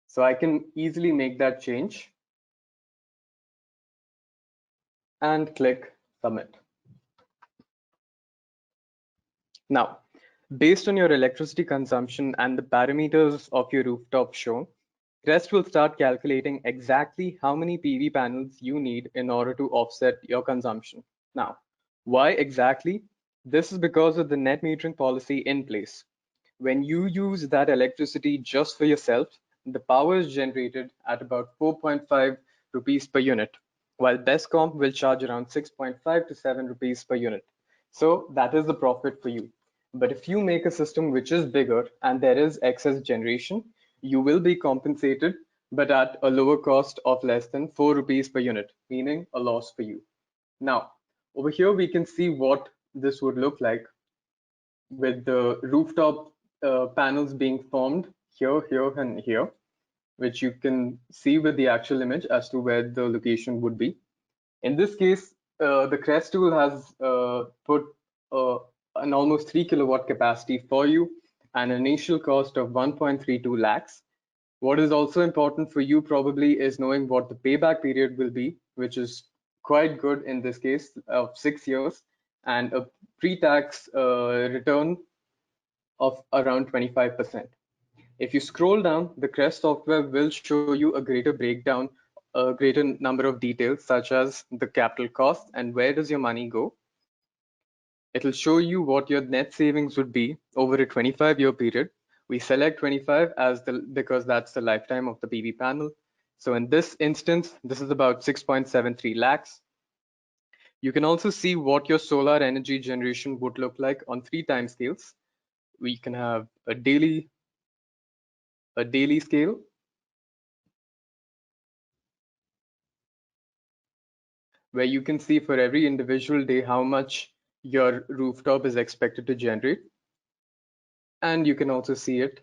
So I can easily make that change and click submit. Now, based on your electricity consumption and the parameters of your rooftop shown, CREST will start calculating exactly how many PV panels you need in order to offset your consumption. Now, why exactly? This is because of the net metering policy in place. When you use that electricity just for yourself, the power is generated at about 4.5 rupees per unit, while Bestcom will charge around 6.5 to 7 rupees per unit. So that is the profit for you. But if you make a system which is bigger and there is excess generation, you will be compensated, but at a lower cost of less than 4 rupees per unit, meaning a loss for you. Now, over here, we can see what this would look like with the rooftop panels being formed here, here, and here, which you can see with the actual image as to where the location would be. In this case, the CREST tool has put an almost 3 kilowatt capacity for you and an initial cost of 1.32 lakhs. What is also important for you probably is knowing what the payback period will be, which is quite good in this case of 6 years. and a pre-tax return of around 25%. If you scroll down, the Crest software will show you a greater breakdown, a greater number of details, such as the capital cost and where does your money go. It'll show you what your net savings would be over a 25-year period. We select 25 because that's the lifetime of the PV panel. So in this instance, this is about 6.73 lakhs. You can also see what your solar energy generation would look like on 3 time scales. We can have a daily scale, where you can see for every individual day how much your rooftop is expected to generate. And you can also see it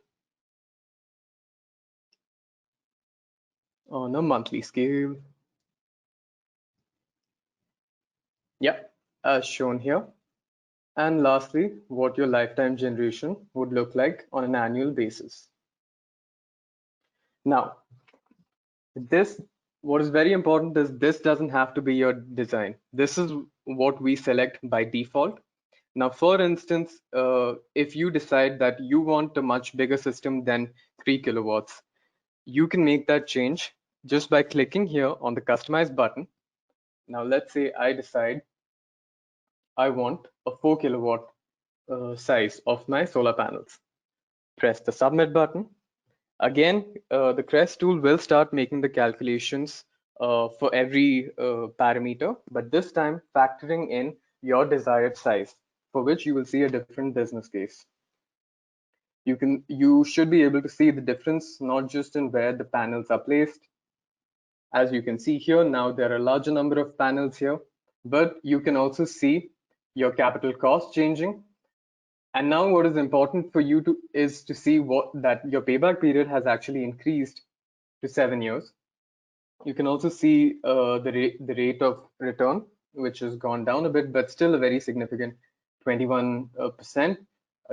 on a monthly scale. Yeah, as shown here. And lastly, what your lifetime generation would look like on an annual basis. Now, what is very important is this doesn't have to be your design. This is what we select by default. Now, for instance, if you decide that you want a much bigger system than 3 kilowatts, you can make that change just by clicking here on the customize button. Now, let's say I decide I want a 4 kilowatt size of my solar panels. Press the submit button. Again, the Crest tool will start making the calculations for every parameter, but this time factoring in your desired size, for which you will see a different business case. You should be able to see the difference, not just in where the panels are placed. As you can see here, now there are a larger number of panels here, but you can also see your capital cost changing. And now what is important for you is to see that your payback period has actually increased to 7 years. You can also see the rate of return, which has gone down a bit, but still a very significant 21%.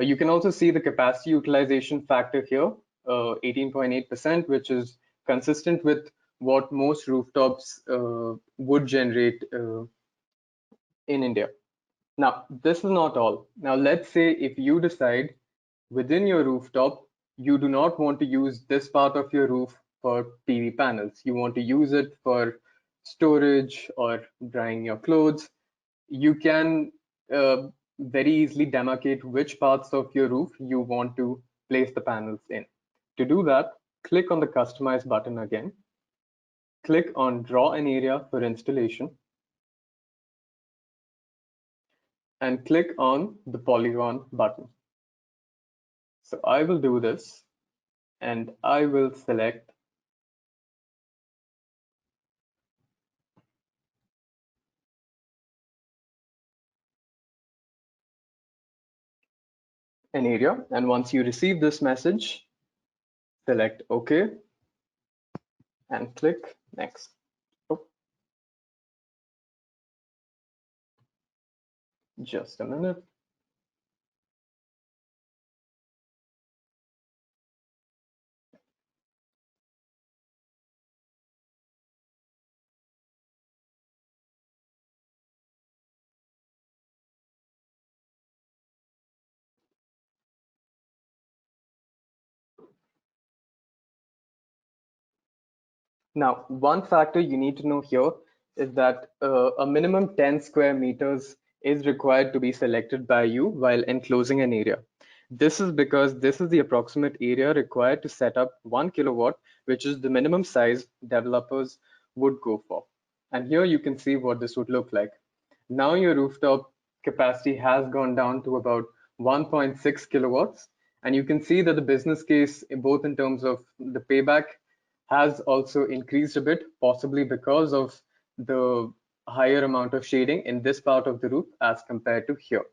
You can also see the capacity utilization factor here, 18.8%, which is consistent with what most rooftops would generate in India. Now, this is not all. Now, let's say if you decide within your rooftop, you do not want to use this part of your roof for PV panels. You want to use it for storage or drying your clothes. You can very easily demarcate which parts of your roof you want to place the panels in. To do that, click on the Customize button again. Click on Draw an Area for Installation. And click on the Polygon button. So I will do this, and I will select an area. And once you receive this message, select OK and click Next. Oh. Just a minute. Now, one factor you need to know here is that a minimum 10 square meters is required to be selected by you while enclosing an area. This is because this is the approximate area required to set up 1 kilowatt, which is the minimum size developers would go for. And here you can see what this would look like. Now your rooftop capacity has gone down to about 1.6 kilowatts. And you can see that the business case, both in terms of the payback, has also increased a bit, possibly because of the higher amount of shading in this part of the roof as compared to here.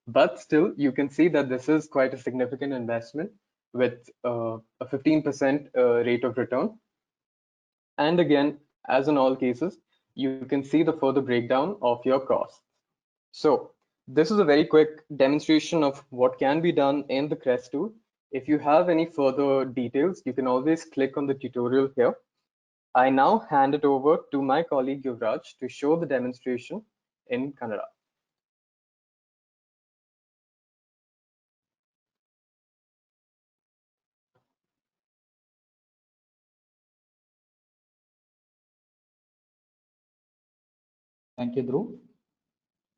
But still, you can see that this is quite a significant investment with a 15% rate of return. And again, as in all cases, you can see the further breakdown of your costs. So this is a very quick demonstration of what can be done in the Crest tool. If you have any further details, you can always click on the tutorial here. I now hand it over to my colleague Yuvraj to show the demonstration in Kannada. Thank you, Dhruv.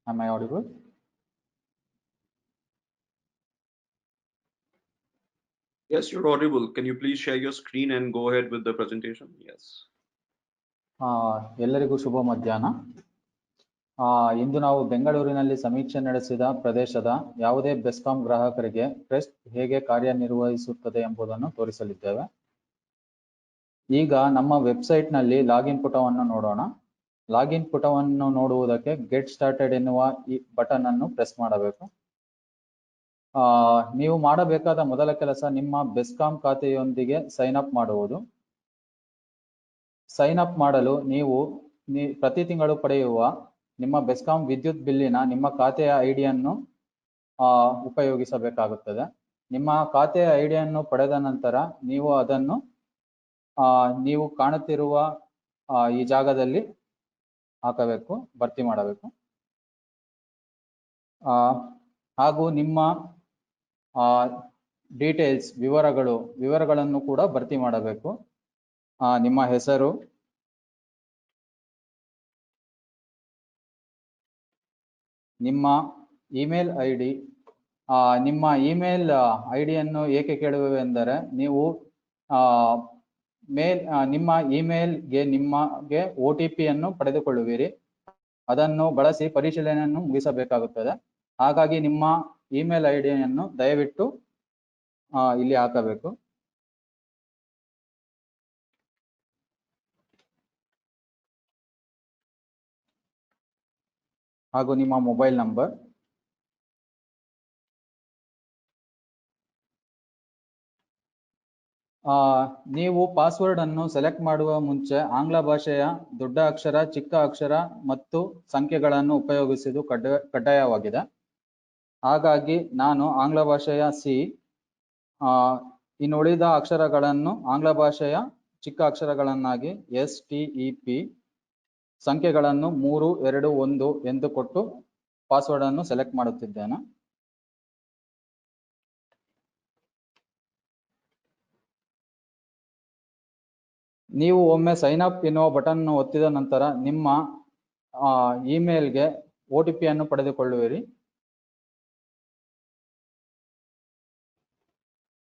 Am I audible? Yes, you're audible. Can you please share your screen and go ahead with the presentation? Yes. ಎಲ್ಲರಿಗೂ ಶುಭ ಮಧ್ಯಾಹ್ನ. ಇಂದು ನಾವು ಬೆಂಗಳೂರಿನಲ್ಲಿ ಸಮೀಕ್ಷೆ ನಡೆಸಿದ ಪ್ರದೇಶದ ಯಾವುದೇ ಬೆಸ್ಕಾಂ ಗ್ರಾಹಕರಿಗೆ crest ಹೇಗೆ ಕಾರ್ಯನಿರ್ವಹಿಸುತ್ತದೆ ಎಂಬುದನ್ನು ತೋರಿಸಲಿದ್ದೇವೆ. ಈಗ ನಮ್ಮ ವೆಬ್ಸೈಟ್ನಲ್ಲಿ ಲಾಗಿನ್ ಪುಟವನ್ನು ನೋಡೋಣ. ಲಾಗಿನ್ ಪುಟವನ್ನು ನೋಡುವುದಕ್ಕೆ ಗೆಟ್ ಸ್ಟಾರ್ಟೆಡ್ ಎನ್ನುವ ಈ ಬಟನ್ ಅನ್ನು ಪ್ರೆಸ್ ಮಾಡಬೇಕು. ನೀವು ಮಾಡಬೇಕಾದ ಮೊದಲ ಕೆಲಸ ನಿಮ್ಮ ಬೆಸ್ಕಾಂ ಖಾತೆಯೊಂದಿಗೆ ಸೈನ್ ಅಪ್ ಮಾಡುವುದು. ಸೈನ್ ಅಪ್ ಮಾಡಲು ನೀವು ಪ್ರತಿ ತಿಂಗಳು ಪಡೆಯುವ ನಿಮ್ಮ ಬೆಸ್ಕಾಂ ವಿದ್ಯುತ್ ಬಿಲ್ಲಿನ ನಿಮ್ಮ ಖಾತೆಯ ಐಡಿಯನ್ನು ಉಪಯೋಗಿಸಬೇಕಾಗುತ್ತದೆ. ನಿಮ್ಮ ಖಾತೆಯ ಐಡಿಯನ್ನು ಪಡೆದ ನಂತರ ನೀವು ಅದನ್ನು ನೀವು ಕಾಣುತ್ತಿರುವ ಈ ಜಾಗದಲ್ಲಿ ಹಾಕಬೇಕು, ಭರ್ತಿ ಮಾಡಬೇಕು. ಹಾಗೂ ನಿಮ್ಮ ಡೀಟೇಲ್ಸ್ ವಿವರಗಳನ್ನು ಕೂಡ ಭರ್ತಿ ಮಾಡಬೇಕು. ನಿಮ್ಮ ಹೆಸರು, ನಿಮ್ಮ ಇಮೇಲ್ ಐಡಿ. ನಿಮ್ಮ ಇಮೇಲ್ ಐಡಿಯನ್ನು ಏಕೆ ಕೇಳುವೆ ಎಂದರೆ ನೀವು ನಿಮ್ಮ ಇಮೇಲ್ಗೆ ನಿಮಗೆ OTP ಅನ್ನು ಪಡೆದುಕೊಳ್ಳುವಿರಿ. ಅದನ್ನು ಬಳಸಿ ಪರಿಶೀಲನೆಯನ್ನು ಮುಗಿಸಬೇಕಾಗುತ್ತದೆ. ಹಾಗಾಗಿ ನಿಮ್ಮ ಇಮೇಲ್ ಐಡಿಯನ್ನು ದಯವಿಟ್ಟು ಇಲ್ಲಿ ಹಾಕಬೇಕು. ಹಾಗೂ ನಿಮ್ಮ ಮೊಬೈಲ್ ನಂಬರ್. ನೀವು ಪಾಸ್ವರ್ಡ್ ಅನ್ನು ಸೆಲೆಕ್ಟ್ ಮಾಡುವ ಮುಂಚೆ ಆಂಗ್ಲ ಭಾಷೆಯ ದೊಡ್ಡ ಅಕ್ಷರ, ಚಿಕ್ಕ ಅಕ್ಷರ ಮತ್ತು ಸಂಖ್ಯೆಗಳನ್ನು ಉಪಯೋಗಿಸುವುದು ಕಡ್ಡಾಯವಾಗಿದೆ. ಹಾಗಾಗಿ ನಾನು ಆಂಗ್ಲ ಭಾಷೆಯ C, ಇನ್ನುಳಿದ ಅಕ್ಷರಗಳನ್ನು ಆಂಗ್ಲ ಭಾಷೆಯ ಚಿಕ್ಕ ಅಕ್ಷರಗಳನ್ನಾಗಿ STEP, ಸಂಖ್ಯೆಗಳನ್ನು 3, 2, 1 ಎಂದು ಕೊಟ್ಟು ಪಾಸ್ವರ್ಡ್ ಅನ್ನು ಸೆಲೆಕ್ಟ್ ಮಾಡುತ್ತಿದ್ದೇನೆ. ನೀವು ಒಮ್ಮೆ ಸೈನ್ ಅಪ್ ಎನ್ನುವ ಬಟನ್ ಒತ್ತಿದ ನಂತರ ನಿಮ್ಮ ಇಮೇಲ್ಗೆ OTP ಅನ್ನು ಪಡೆದುಕೊಳ್ಳುವಿರಿ.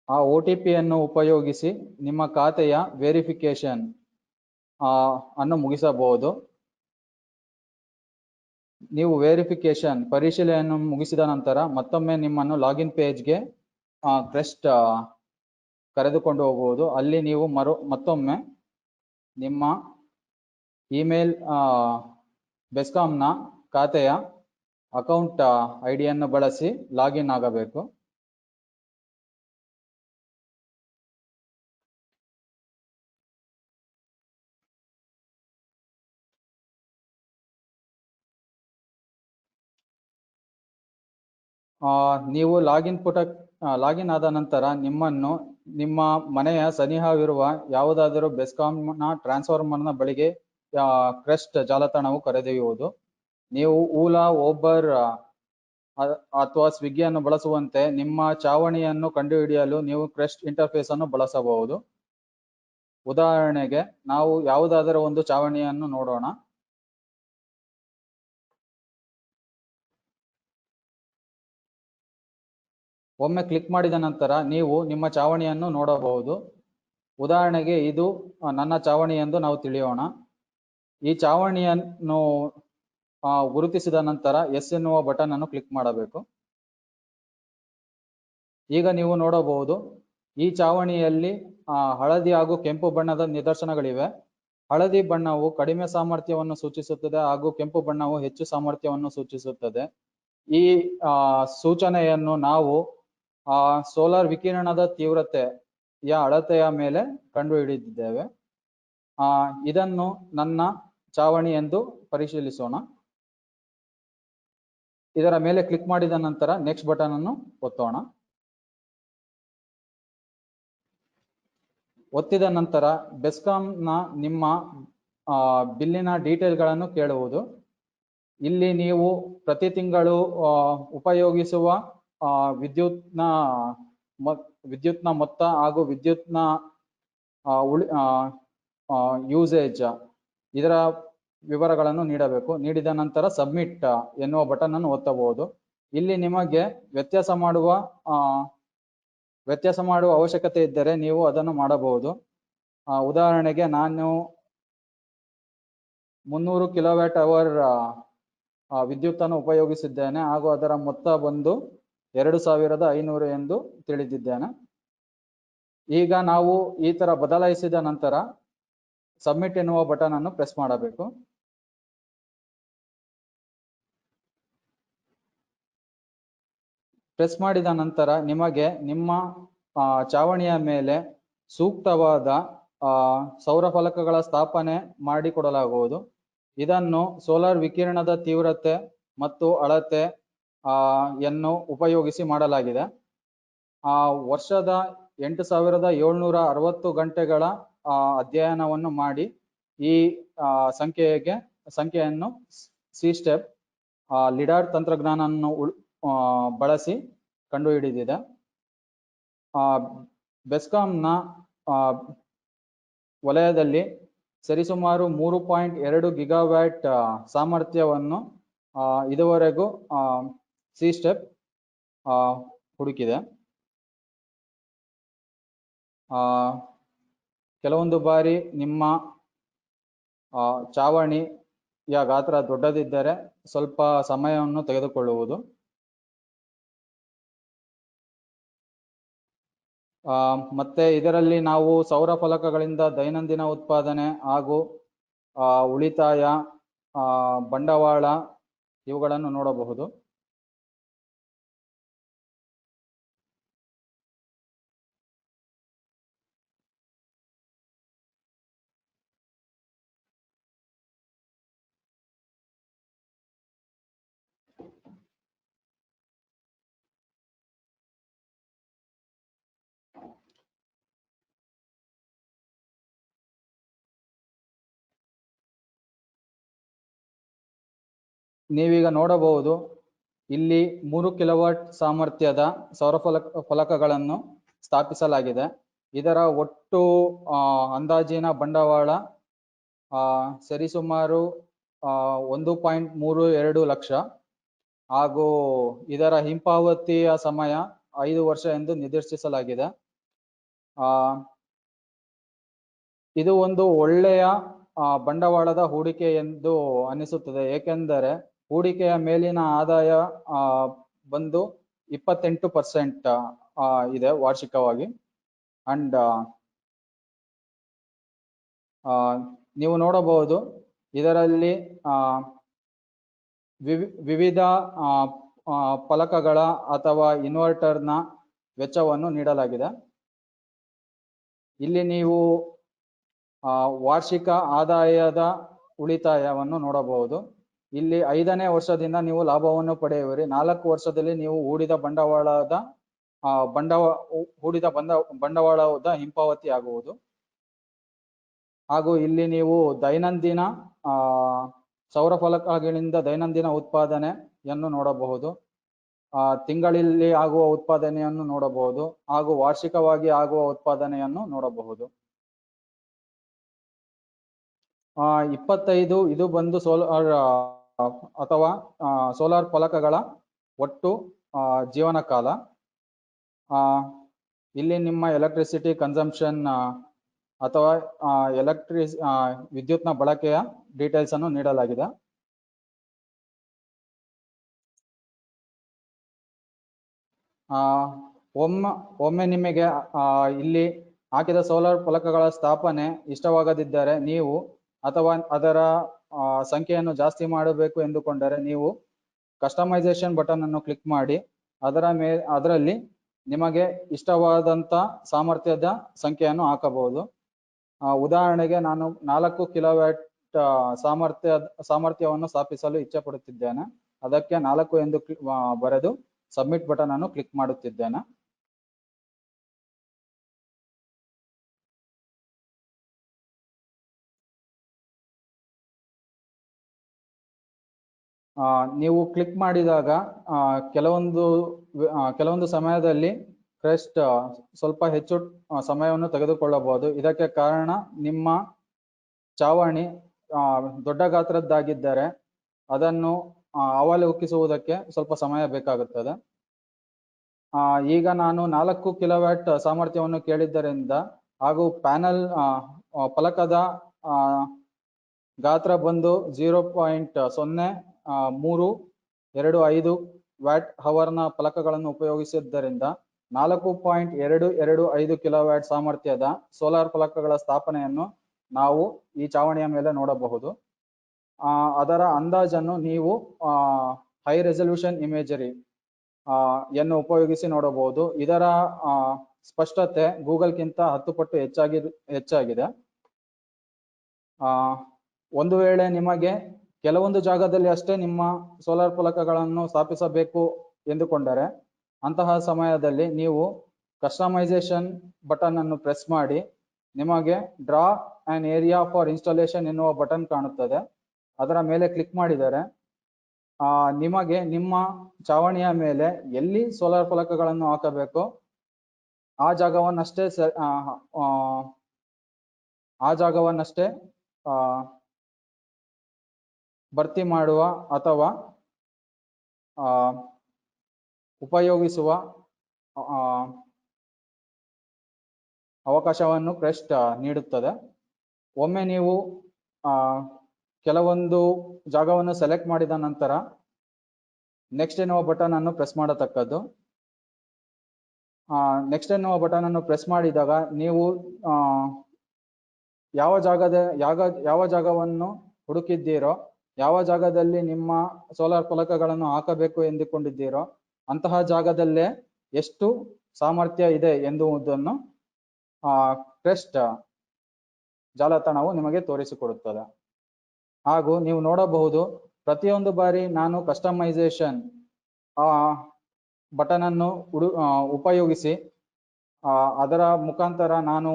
ಆ OTP ಅನ್ನು ಉಪಯೋಗಿಸಿ ನಿಮ್ಮ ಖಾತೆಯ ವೆರಿಫಿಕೇಶನ್ ಅನ್ನು ಮುಗಿಸಬಹುದು. ನೀವು ವೆರಿಫಿಕೇಶನ್ ಪರಿಶೀಲನೆಯನ್ನು ಮುಗಿಸಿದ ನಂತರ ಮತ್ತೊಮ್ಮೆ ನಿಮ್ಮನ್ನು ಲಾಗಿನ್ ಪೇಜ್ಗೆ ಕ್ರೆಸ್ಟ್ ಕರೆದುಕೊಂಡು ಹೋಗುವುದು. ಅಲ್ಲಿ ನೀವು ಮತ್ತೊಮ್ಮೆ ನಿಮ್ಮ ಇಮೇಲ್ ಬೆಸ್ಕಾಂನ ಖಾತೆಯ ಅಕೌಂಟ್ ಐಡಿಯನ್ನು ಬಳಸಿ ಲಾಗಿನ್ ಆಗಬೇಕು. ನೀವು ಲಾಗಿನ್ ಆದ ನಂತರ ನಿಮ್ಮನ್ನು ನಿಮ್ಮ ಮನೆಯ ಸನಿಹವಿರುವ ಯಾವುದಾದರೂ ಬೆಸ್ಕಾಂನ ಟ್ರಾನ್ಸ್ಫಾರ್ಮರ್ನ ಬಳಿಗೆ ಕ್ರೆಸ್ಟ್ ಜಾಲತಾಣವು ಕರೆದೊಯ್ಯುವುದು. ನೀವು ಓಲಾ, ಊಬರ್ ಅಥವಾ ಸ್ವಿಗ್ಗಿಯನ್ನು ಬಳಸುವಂತೆ ನಿಮ್ಮ ಚಾವಣಿಯನ್ನು ಕಂಡುಹಿಡಿಯಲು ನೀವು ಕ್ರೆಸ್ಟ್ ಇಂಟರ್ಫೇಸ್ ಅನ್ನು ಬಳಸಬಹುದು. ಉದಾಹರಣೆಗೆ ನಾವು ಯಾವುದಾದರೂ ಒಂದು ಚಾವಣಿಯನ್ನು ನೋಡೋಣ. ಒಮ್ಮೆ ಕ್ಲಿಕ್ ಮಾಡಿದ ನಂತರ ನೀವು ನಿಮ್ಮ ಚಾವಣಿಯನ್ನು ನೋಡಬಹುದು. ಉದಾಹರಣೆಗೆ ಇದು ನನ್ನ ಚಾವಣಿ ಎಂದು ನಾವು ತಿಳಿಯೋಣ. ಈ ಚಾವಣಿಯನ್ನು ಗುರುತಿಸಿದ ನಂತರ ಎಸ್ ಎನ್ನುವ ಬಟನ್ ಅನ್ನು ಕ್ಲಿಕ್ ಮಾಡಬೇಕು. ಈಗ ನೀವು ನೋಡಬಹುದು ಈ ಚಾವಣಿಯಲ್ಲಿ ಹಳದಿ ಹಾಗೂ ಕೆಂಪು ಬಣ್ಣದ ನಿದರ್ಶನಗಳಿವೆ. ಹಳದಿ ಬಣ್ಣವು ಕಡಿಮೆ ಸಾಮರ್ಥ್ಯವನ್ನು ಸೂಚಿಸುತ್ತದೆ ಹಾಗೂ ಕೆಂಪು ಬಣ್ಣವು ಹೆಚ್ಚು ಸಾಮರ್ಥ್ಯವನ್ನು ಸೂಚಿಸುತ್ತದೆ. ಈ ಸೂಚನೆಯನ್ನು ನಾವು ಸೋಲಾರ್ ವಿಕಿರಣದ ತೀವ್ರತೆಯ ಅಳತೆಯ ಮೇಲೆ ಕಂಡುಹಿಡಿದಿದ್ದೇವೆ. ಇದನ್ನು ನನ್ನ ಚಾವಣಿ ಎಂದು ಪರಿಶೀಲಿಸೋಣ. ಇದರ ಮೇಲೆ ಕ್ಲಿಕ್ ಮಾಡಿದ ನಂತರ ನೆಕ್ಸ್ಟ್ ಬಟನ್ ಅನ್ನು ಒತ್ತೋಣ. ಒತ್ತಿದ ನಂತರ ಬೆಸ್ಕಾಂನ ನಿಮ್ಮ ಬಿಲ್ಲಿನ ಡೀಟೇಲ್ಗಳನ್ನು ಕೇಳುವುದು. ಇಲ್ಲಿ ನೀವು ಪ್ರತಿ ತಿಂಗಳು ಉಪಯೋಗಿಸುವ ವಿದ್ಯುತ್ನ ಮೊತ್ತ ಹಾಗೂ ವಿದ್ಯುತ್ನ ಯೂಸೇಜ್ ಇದರ ವಿವರಗಳನ್ನು ನೀಡಬೇಕು. ನೀಡಿದ ನಂತರ ಸಬ್ಮಿಟ್ ಎನ್ನುವ ಬಟನ್ ಅನ್ನು ಒತ್ತಬಹುದು. ಇಲ್ಲಿ ನಿಮಗೆ ವ್ಯತ್ಯಾಸ ಮಾಡುವ ಅವಶ್ಯಕತೆ ಇದ್ದರೆ ನೀವು ಅದನ್ನು ಮಾಡಬಹುದು. ಉದಾಹರಣೆಗೆ ನಾನು 300 ಕಿಲೋವ್ಯಾಟ್ ಅವರ್ ವಿದ್ಯುತ್ತನ್ನು ಉಪಯೋಗಿಸಿದ್ದೇನೆ ಹಾಗೂ ಅದರ ಮೊತ್ತ ಬಂದು 2500 ಎಂದು ತಿಳಿದಿದ್ದೇನೆ. ಈಗ ನಾವು ಈ ತರ ಬದಲಾಯಿಸಿದ ನಂತರ ಸಬ್ಮಿಟ್ ಎನ್ನುವ ಬಟನ್ ಅನ್ನು ಪ್ರೆಸ್ ಮಾಡಬೇಕು. ಪ್ರೆಸ್ ಮಾಡಿದ ನಂತರ ನಿಮಗೆ ನಿಮ್ಮ ಚಾವಣಿಯ ಮೇಲೆ ಸೂಕ್ತವಾದ ಸೌರ ಫಲಕಗಳ ಸ್ಥಾಪನೆ ಮಾಡಿಕೊಡಲಾಗುವುದು. ಇದನ್ನು ಸೋಲಾರ್ ವಿಕಿರಣದ ತೀವ್ರತೆ ಮತ್ತು ಅಳತೆ ಯನ್ನು ಉಪಯೋಗಿಸಿ ಮಾಡಲಾಗಿದೆ. ವರ್ಷದ 8760 ಗಂಟೆಗಳ ಅಧ್ಯಯನವನ್ನು ಮಾಡಿ ಈ ಸಂಖ್ಯೆಯನ್ನು ಸಿ ಸ್ಟೆಪ್ ಲಿಡಾರ್ ತಂತ್ರಜ್ಞಾನವನ್ನು ಬಳಸಿ ಕಂಡುಹಿಡಿದಿದೆ. ಬೆಸ್ಕಾಂನ ವಲಯದಲ್ಲಿ ಸರಿಸುಮಾರು 3.2 ಗಿಗಾವ್ಯಾಟ್ ಸಾಮರ್ಥ್ಯವನ್ನು ಇದುವರೆಗೂ ಸಿ ಸ್ಟೆಪ್ ಹುಡುಕಿದೆ. ಕೆಲವೊಂದು ಬಾರಿ ನಿಮ್ಮ ಚಾವಣಿಯ ಗಾತ್ರ ದೊಡ್ಡದಿದ್ದರೆ ಸ್ವಲ್ಪ ಸಮಯವನ್ನು ತೆಗೆದುಕೊಳ್ಳುವುದು. ಮತ್ತೆ ಇದರಲ್ಲಿ ನಾವು ಸೌರ ಫಲಕಗಳಿಂದ ದೈನಂದಿನ ಉತ್ಪಾದನೆ ಹಾಗೂ ಉಳಿತಾಯ, ಬಂಡವಾಳ ಇವುಗಳನ್ನು ನೋಡಬಹುದು. ನೀವೀಗ ನೋಡಬಹುದು ಇಲ್ಲಿ 3 ಕಿಲೋವಾಟ್ ಸಾಮರ್ಥ್ಯದ ಸೌರ ಫಲಕಗಳನ್ನು ಸ್ಥಾಪಿಸಲಾಗಿದೆ. ಇದರ ಒಟ್ಟು ಅಂದಾಜಿನ ಬಂಡವಾಳ ಸರಿಸುಮಾರು 1.32 ಲಕ್ಷ ಹಾಗೂ ಇದರ ಹಿಂಪಾವತಿಯ ಸಮಯ 5 ವರ್ಷ ಎಂದು ನಿರ್ದೇಶಿಸಲಾಗಿದೆ. ಇದು ಒಂದು ಒಳ್ಳೆಯ ಬಂಡವಾಳದ ಹೂಡಿಕೆ ಎಂದು ಅನಿಸುತ್ತದೆ. ಏಕೆಂದರೆ ಹೂಡಿಕೆಯ ಮೇಲಿನ ಆದಾಯ ಬಂದು 28% ಇದೆ ವಾರ್ಷಿಕವಾಗಿ. ಅಂಡ್ ನೀವು ನೋಡಬಹುದು ಇದರಲ್ಲಿ ವಿವಿಧ ಫಲಕಗಳ ಅಥವಾ ಇನ್ವರ್ಟರ್ನ ವೆಚ್ಚವನ್ನು ನೀಡಲಾಗಿದೆ. ಇಲ್ಲಿ ನೀವು ವಾರ್ಷಿಕ ಆದಾಯದ ಉಳಿತಾಯವನ್ನು ನೋಡಬಹುದು. ಇಲ್ಲಿ 5ನೇ ವರ್ಷದಿಂದ ನೀವು ಲಾಭವನ್ನು ಪಡೆಯುವಿರಿ. 4 ವರ್ಷದಲ್ಲಿ ನೀವು ಹೂಡಿದ ಬಂಡವಾಳದ ಹಿಂಪಾವತಿ ಆಗುವುದು. ಹಾಗೂ ಇಲ್ಲಿ ನೀವು ದೈನಂದಿನ ಸೌರ ಫಲಕಗಳಿಂದ ದೈನಂದಿನ ಉತ್ಪಾದನೆಯನ್ನು ನೋಡಬಹುದು. ತಿಂಗಳಲ್ಲಿ ಆಗುವ ಉತ್ಪಾದನೆಯನ್ನು ನೋಡಬಹುದು ಹಾಗೂ ವಾರ್ಷಿಕವಾಗಿ ಆಗುವ ಉತ್ಪಾದನೆಯನ್ನು ನೋಡಬಹುದು. 25 ಇದು ಬಂದು ಸೋಲಾರ್ ಅಥವಾ ಸೋಲಾರ್ ಫಲಕಗಳ ಒಟ್ಟು ಜೀವನ ಕಾಲ. ಇಲ್ಲಿ ನಿಮ್ಮ ಎಲೆಕ್ಟ್ರಿಸಿಟಿ ಕನ್ಸಂಪ್ಷನ್ ಅಥವಾ ವಿದ್ಯುತ್ನ ಬಳಕೆಯ ಡೀಟೇಲ್ಸ್ ಅನ್ನು ನೀಡಲಾಗಿದೆ. ಒಮ್ಮೆ ನಿಮಗೆ ಇಲ್ಲಿ ಹಾಕಿದ ಸೋಲಾರ್ ಫಲಕಗಳ ಸ್ಥಾಪನೆ ಇಷ್ಟವಾಗದಿದ್ದರೆ ನೀವು ಅಥವಾ ಅದರ ಸಂಖ್ಯೆಯನ್ನು ಜಾಸ್ತಿ ಮಾಡಬೇಕು ಎಂದುಕೊಂಡರೆ ನೀವು ಕಸ್ಟಮೈಸೇಷನ್ ಬಟನ್ ಅನ್ನು ಕ್ಲಿಕ್ ಮಾಡಿ ಅದರಲ್ಲಿ ನಿಮಗೆ ಇಷ್ಟವಾದಂತ ಸಾಮರ್ಥ್ಯದ ಸಂಖ್ಯೆಯನ್ನು ಹಾಕಬಹುದು. ಉದಾಹರಣೆಗೆ ನಾನು 4 ಕಿಲೋವ್ಯಾಟ್ ಸಾಮರ್ಥ್ಯವನ್ನು ಸ್ಥಾಪಿಸಲು ಇಚ್ಛೆ ಪಡುತ್ತಿದ್ದೇನೆ. ಅದಕ್ಕೆ 4 ಎಂದು ಬರೆದು ಸಬ್ಮಿಟ್ ಬಟನ್ ಅನ್ನು ಕ್ಲಿಕ್ ಮಾಡುತ್ತಿದ್ದೇನೆ. ನೀವು ಕ್ಲಿಕ್ ಮಾಡಿದಾಗ ಕೆಲವೊಂದು ಸಮಯದಲ್ಲಿ ಕ್ರೆಸ್ಟ್ ಸ್ವಲ್ಪ ಹೆಚ್ಚು ಸಮಯವನ್ನು ತೆಗೆದುಕೊಳ್ಳಬಹುದು. ಇದಕ್ಕೆ ಕಾರಣ ನಿಮ್ಮ ಚಾವಣಿ ದೊಡ್ಡ ಗಾತ್ರದ್ದಾಗಿದ್ದರೆ ಅದನ್ನು ಅವಲೋಕಿಸುವುದಕ್ಕೆ ಸ್ವಲ್ಪ ಸಮಯ ಬೇಕಾಗುತ್ತದೆ. ಈಗ ನಾನು 4 ಕಿಲೋವ್ಯಾಟ್ ಸಾಮರ್ಥ್ಯವನ್ನು ಕೇಳಿದ್ದರಿಂದ ಹಾಗೂ ಪ್ಯಾನಲ್ ಫಲಕದ ಗಾತ್ರ ಬಂದು 0.0325 ವ್ಯಾಟ್ ಅವರ್ನ ಫಲಕಗಳನ್ನು ಉಪಯೋಗಿಸಿದ್ದರಿಂದ 4.225 ಕಿಲೋವ್ಯಾಟ್ ಸಾಮರ್ಥ್ಯದ ಸೋಲಾರ್ ಫಲಕಗಳ ಸ್ಥಾಪನೆಯನ್ನು ನಾವು ಈ ಚಾವಣಿಯ ಮೇಲೆ ನೋಡಬಹುದು. ಅದರ ಅಂದಾಜನ್ನು ನೀವು ಹೈ ರೆಸಲ್ಯೂಷನ್ ಇಮೇಜರಿ ಯನ್ನು ಉಪಯೋಗಿಸಿ ನೋಡಬಹುದು. ಇದರ ಸ್ಪಷ್ಟತೆ ಗೂಗಲ್ಗಿಂತ 10 ಪಟ್ಟು ಹೆಚ್ಚಾಗಿದೆ. ಒಂದು ವೇಳೆ ನಿಮಗೆ ಕೆಲವೊಂದು ಜಾಗದಲ್ಲಿ ಅಷ್ಟೇ ನಿಮ್ಮ ಸೋಲಾರ್ ಫಲಕಗಳನ್ನು ಸ್ಥಾಪಿಸಬೇಕು ಎಂದುಕೊಂಡರೆ ಅಂತಹ ಸಮಯದಲ್ಲಿ ನೀವು ಕಸ್ಟಮೈಸೇಷನ್ ಬಟನ್ ಅನ್ನು ಪ್ರೆಸ್ ಮಾಡಿ ನಿಮಗೆ draw on area for installation ಎನ್ನುವ ಬಟನ್ ಕಾಣುತ್ತದೆ. ಅದರ ಮೇಲೆ ಕ್ಲಿಕ್ ಮಾಡಿದರೆ ನಿಮಗೆ ನಿಮ್ಮ ಚಾವಣಿಯ ಮೇಲೆ ಎಲ್ಲಿ ಸೋಲಾರ್ ಫಲಕಗಳನ್ನು ಹಾಕಬೇಕು ಆ ಜಾಗವನ್ನಷ್ಟೇ ಭರ್ತಿ ಮಾಡುವ ಅಥವಾ ಉಪಯೋಗಿಸುವ ಅವಕಾಶವನ್ನು ಕ್ರೆಸ್ಟ್ ನೀಡುತ್ತದೆ. ಒಮ್ಮೆ ನೀವು ಕೆಲವೊಂದು ಜಾಗವನ್ನು ಸೆಲೆಕ್ಟ್ ಮಾಡಿದ ನಂತರ ನೆಕ್ಸ್ಟ್ ಎನ್ನುವ ಬಟನ್ ಅನ್ನು ಪ್ರೆಸ್ ಮಾಡತಕ್ಕದ್ದು. ನೆಕ್ಸ್ಟ್ ಎನ್ನುವ ಬಟನ್ ಅನ್ನು ಪ್ರೆಸ್ ಮಾಡಿದಾಗ ನೀವು ಯಾವ ಜಾಗವನ್ನು ಹುಡುಕಿದ್ದೀರೋ, ಯಾವ ಜಾಗದಲ್ಲಿ ನಿಮ್ಮ ಸೋಲಾರ್ ಫಲಕಗಳನ್ನು ಹಾಕಬೇಕು ಎಂದುಕೊಂಡಿದ್ದೀರೋ ಅಂತಹ ಜಾಗದಲ್ಲೇ ಎಷ್ಟು ಸಾಮರ್ಥ್ಯ ಇದೆ ಎನ್ನುವುದನ್ನು ಕ್ರೆಸ್ಟ್ ಜಾಲತಾಣವು ನಿಮಗೆ ತೋರಿಸಿಕೊಡುತ್ತದೆ. ಹಾಗೂ ನೀವು ನೋಡಬಹುದು, ಪ್ರತಿಯೊಂದು ಬಾರಿ ನಾನು ಕಸ್ಟಮೈಸೇಷನ್ ಬಟನ್ ಅನ್ನು ಉಪಯೋಗಿಸಿ ಅದರ ಮುಖಾಂತರ ನಾನು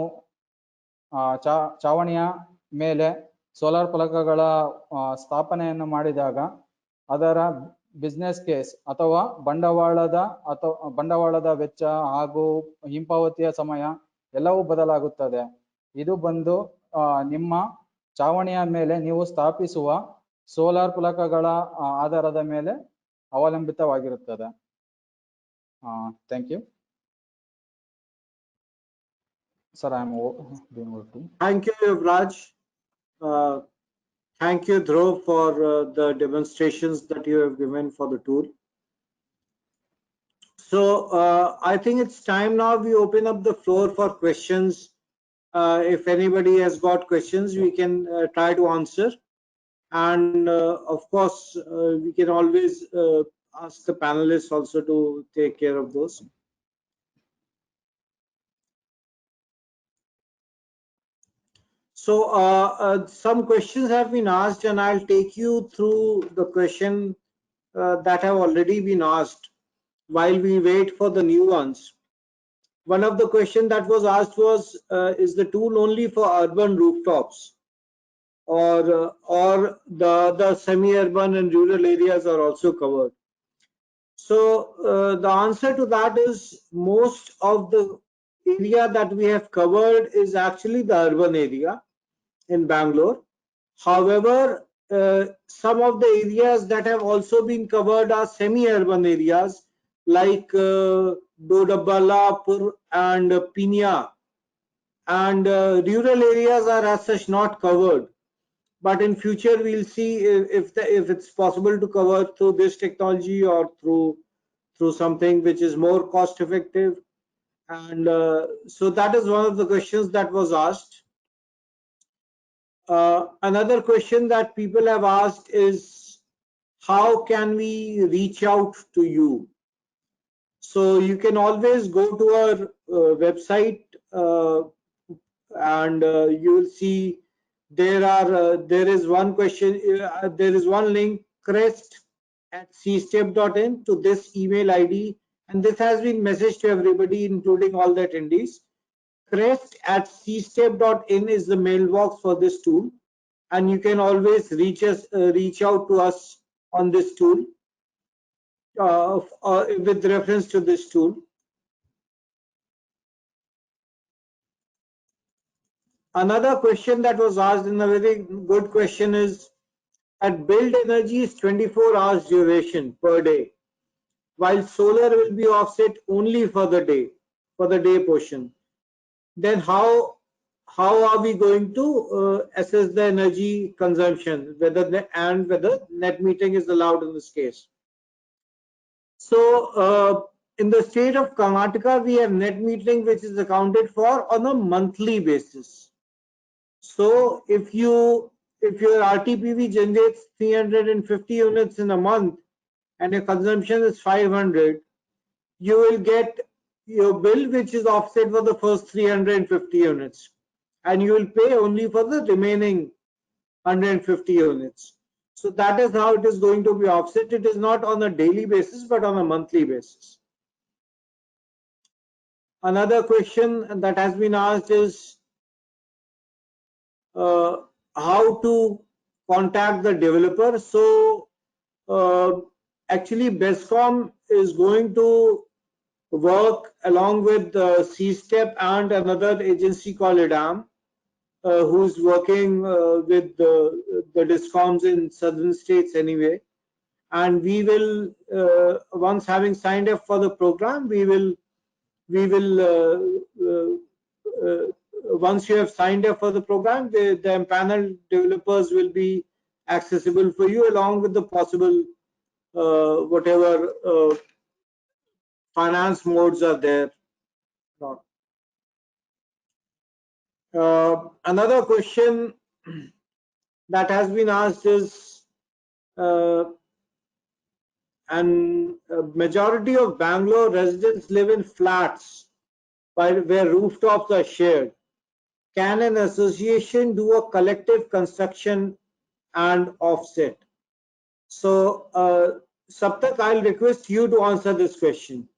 ಚಾವಣಿಯ ಮೇಲೆ ಸೋಲಾರ್ ಫಲಕಗಳ ಸ್ಥಾಪನೆಯನ್ನು ಮಾಡಿದಾಗ ಅದರ ಬಿಸ್ನೆಸ್ ಕೇಸ್ ಅಥವಾ ಬಂಡವಾಳದ ವೆಚ್ಚ ಹಾಗೂ ಹಿಂಪಾವತಿಯ ಸಮಯ ಎಲ್ಲವೂ ಬದಲಾಗುತ್ತದೆ. ಇದು ಬಂದು ನಿಮ್ಮ ಚಾವಣಿಯ ಮೇಲೆ ನೀವು ಸ್ಥಾಪಿಸುವ ಸೋಲಾರ್ ಫಲಕಗಳ ಆಧಾರದ ಮೇಲೆ ಅವಲಂಬಿತವಾಗಿರುತ್ತದೆ. Thank you. Sir, I am doing OT. Thank you, Yuvraj. Thank you, Dhruv, for the demonstrations that you have given for the tool. So I think it's time now we open up the floor for questions. If anybody has got questions, we can try to answer. And of course, we can always ask the panelists also to take care of those. So some questions have been asked, and I'll take you through the question that have already been asked while we wait for the new ones. One of the questions that was asked was, is the tool only for urban rooftops, or the semi-urban and rural areas are also covered? So the answer to that is most of the area that we have covered is actually the urban area in Bangalore. However, some of the areas that have also been covered are semi-urban areas like Dodaballapur and Pinya, and rural areas are as such not covered. But in future we'll see if it's possible to cover through this technology or through something which is more cost effective. And so that is one of the questions that was asked. Another question that people have asked is, how can we reach out to you? So you can always go to our website and you will see there is one question, there is one link, crest@cstep.in, to this email ID, and this has been messaged to everybody including all the attendees. crest@cstep.in is the mailbox for this tool, and you can always reach out to us on this tool with reference to this tool. Another question that was asked, in a very good question, is at build energy is 24 hours duration per day, while solar will be offset only for the day portion. Then how are we going to assess the energy consumption, whether net metering is allowed in this case? So in the state of Karnataka, we have net metering which is accounted for on a monthly basis. So if your RTPV generates 350 units in a month and your consumption is 500, you will get your bill which is offset for the first 350 units, and you will pay only for the remaining 150 units. So that is how it is going to be offset. It is not on a daily basis but on a monthly basis. Another question that has been asked is how to contact the developer. So actually BESCOM is going to work along with CSTEP and another agency called IDAM, who's working with the DISCOMs in southern states anyway. And we will, once having signed up for the program, once you have signed up for the program, the empaneled developers will be accessible for you, along with the possible whatever finance modes are there. Another question that has been asked is, and majority of Bangalore residents live in flats where rooftops are shared. Can an association do a collective construction and offset? So Saptak, I'll request you to answer this question.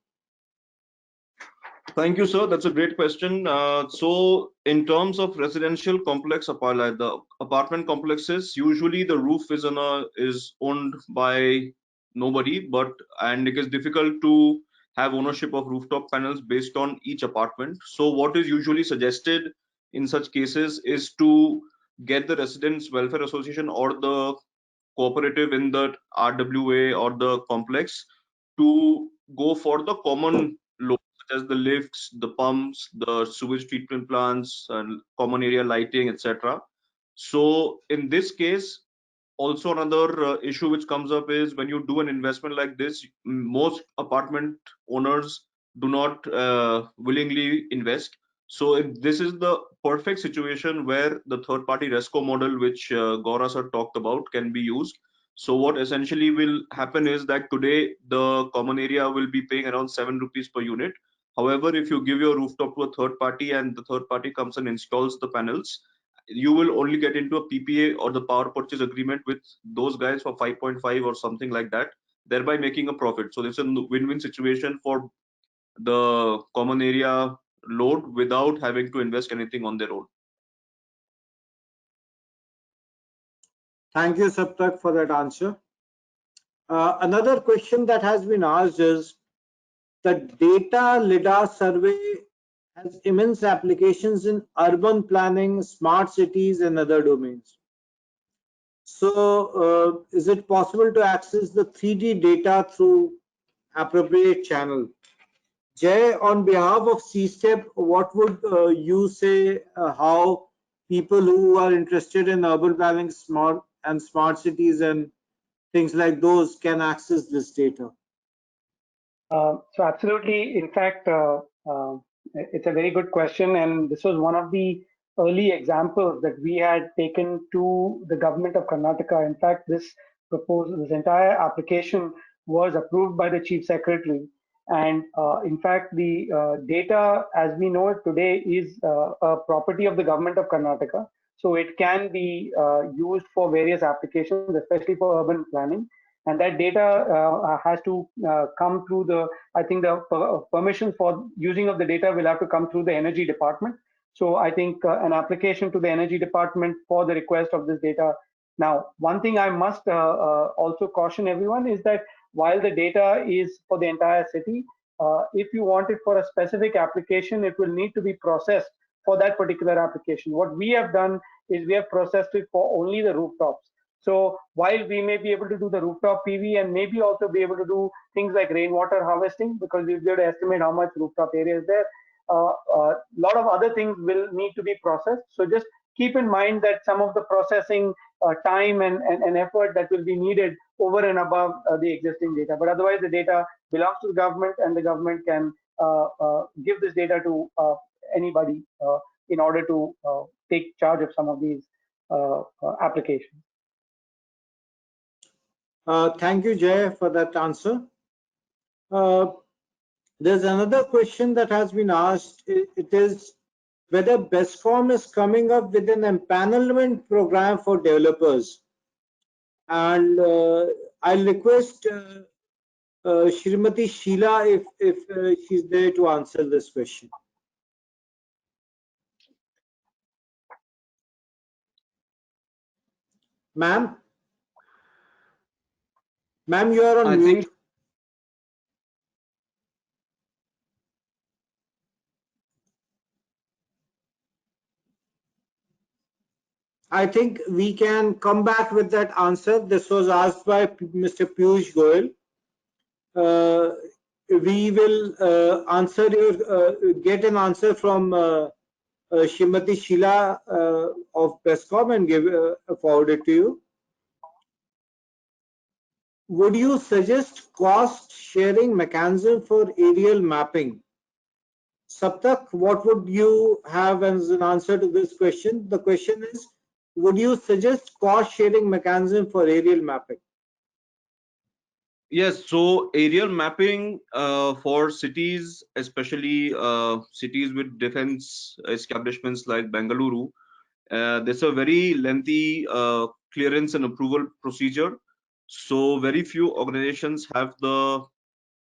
Thank you, sir. That's a great question. So in terms of residential complex, like the apartment complexes, usually the roof is owned by nobody, and it is difficult to have ownership of rooftop panels based on each apartment. So what is usually suggested in such cases is to get the Residents Welfare Association or the cooperative in the RWA or the complex to go for the common loads, such as the lifts, the pumps, the sewage treatment plants, and common area lighting, etc. So in this case, also another issue which comes up is when you do an investment like this, most apartment owners do not willingly invest. So this is the perfect situation where the third party RESCO model, which Gaura sir talked about, can be used. So what essentially will happen is that today the common area will be paying around 7 rupees per unit. However, if you give your rooftop to a third party and the third party comes and installs the panels, you will only get into a PPA or the power purchase agreement with those guys for 5.5 or something like that, thereby making a profit. So this is a win-win situation for the common area load without having to invest anything on their own. Thank you, Saptak, for that answer. Another question that has been asked is, the data LIDAR survey has immense applications in urban planning, smart cities, and other domains. So is it possible to access the 3D data through appropriate channel? Jay, on behalf of CSTEP, what would you say how people who are interested in urban planning, smart cities and things like those can access this data? So absolutely. In fact, it's a very good question, and this was one of the early examples that we had taken to the government of Karnataka. In fact, this entire application was approved by the Chief Secretary. And in fact, the data, as we know it today, is a property of the government of Karnataka. So it can be used for various applications, especially for urban planning. And that data has to come through I think the permission for using of the data will have to come through the energy department. So I think an application to the energy department for the request of this data. Now, one thing I must also caution everyone is that while the data is for the entire city, if you want it for a specific application, it will need to be processed for that particular application. What we have done is we have processed it for only the rooftops. So while we may be able to do the rooftop PV and maybe also be able to do things like rainwater harvesting, because we've got to estimate how much rooftop area is there, a lot of other things will need to be processed. So just keep in mind that some of the processing time and effort that will be needed over and above the existing data. But otherwise, the data belongs to the government, and the government can give this data to anybody in order to take charge of some of these applications. Thank you, Jay, for that answer. There's another question that has been asked. It is whether BESCOM is coming up with an empanelment program for developers. And I'll request Shrimati Sheila if she's there to answer this question. Ma'am? Ma'am, you are on mute. I think we can come back with that answer. This was asked by Mr. Piyush Goyal. We will answer your get an answer from Shrimati Sheila of BESCOM and give forward it to you. Would you suggest cost sharing mechanism for aerial mapping? Saptak, what would you have as an answer to this question? The question is, would you suggest cost sharing mechanism for aerial mapping? Yes, so aerial mapping for cities, especially cities with defense establishments like Bengaluru, there's a very lengthy clearance and approval procedure. So very few organizations have the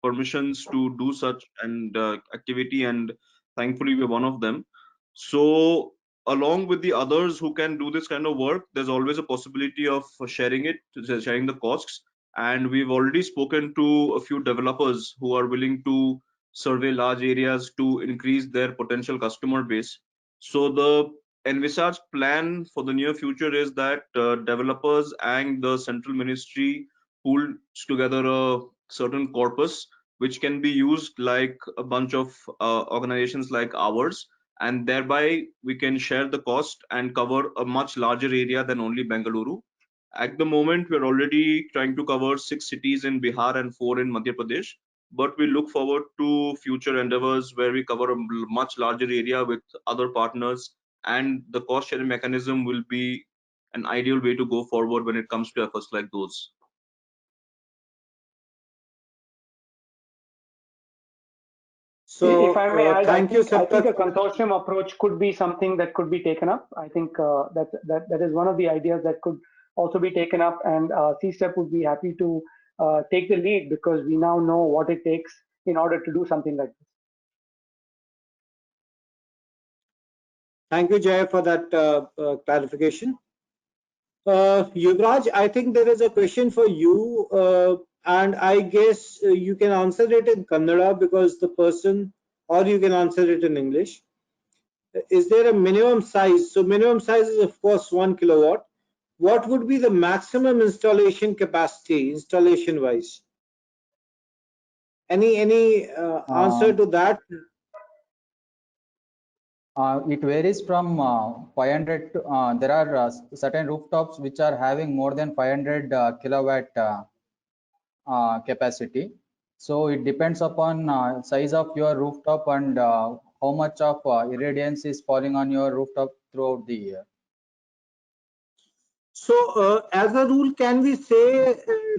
permissions to do such and activity, and thankfully we're one of them. So along with the others who can do this kind of work, there's always a possibility of sharing the costs. And we've already spoken to a few developers who are willing to survey large areas to increase their potential customer base. So the envisaged plan for the near future is that developers and the central ministry pulls together a certain corpus which can be used like a bunch of organizations like ours, and thereby we can share the cost and cover a much larger area than only Bengaluru. At the moment, we're already trying to cover 6 cities in Bihar and 4 in Madhya Pradesh, but we look forward to future endeavors where we cover a much larger area with other partners, and the cost sharing mechanism will be an ideal way to go forward when it comes to efforts like those. So, if I may add, thank you, I think a consortium approach could be something that could be taken up. I think that is one of the ideas that could also be taken up, and CSTEP would be happy to take the lead, because we now know what it takes in order to do something like this. Thank you, Jay, for that clarification. Yuvraj, I think there is a question for you, and I guess you can answer it in Kannada because the person, or you can answer it in English. Is there a minimum size? So minimum size is of course 1 kilowatt. What would be the maximum installation capacity, installation wise? Any answer to that? It varies from 500 to, there are certain rooftops which are having more than 500 kilowatt capacity. So it depends upon size of your rooftop and how much of irradiance is falling on your rooftop throughout the year. So as a rule, can we say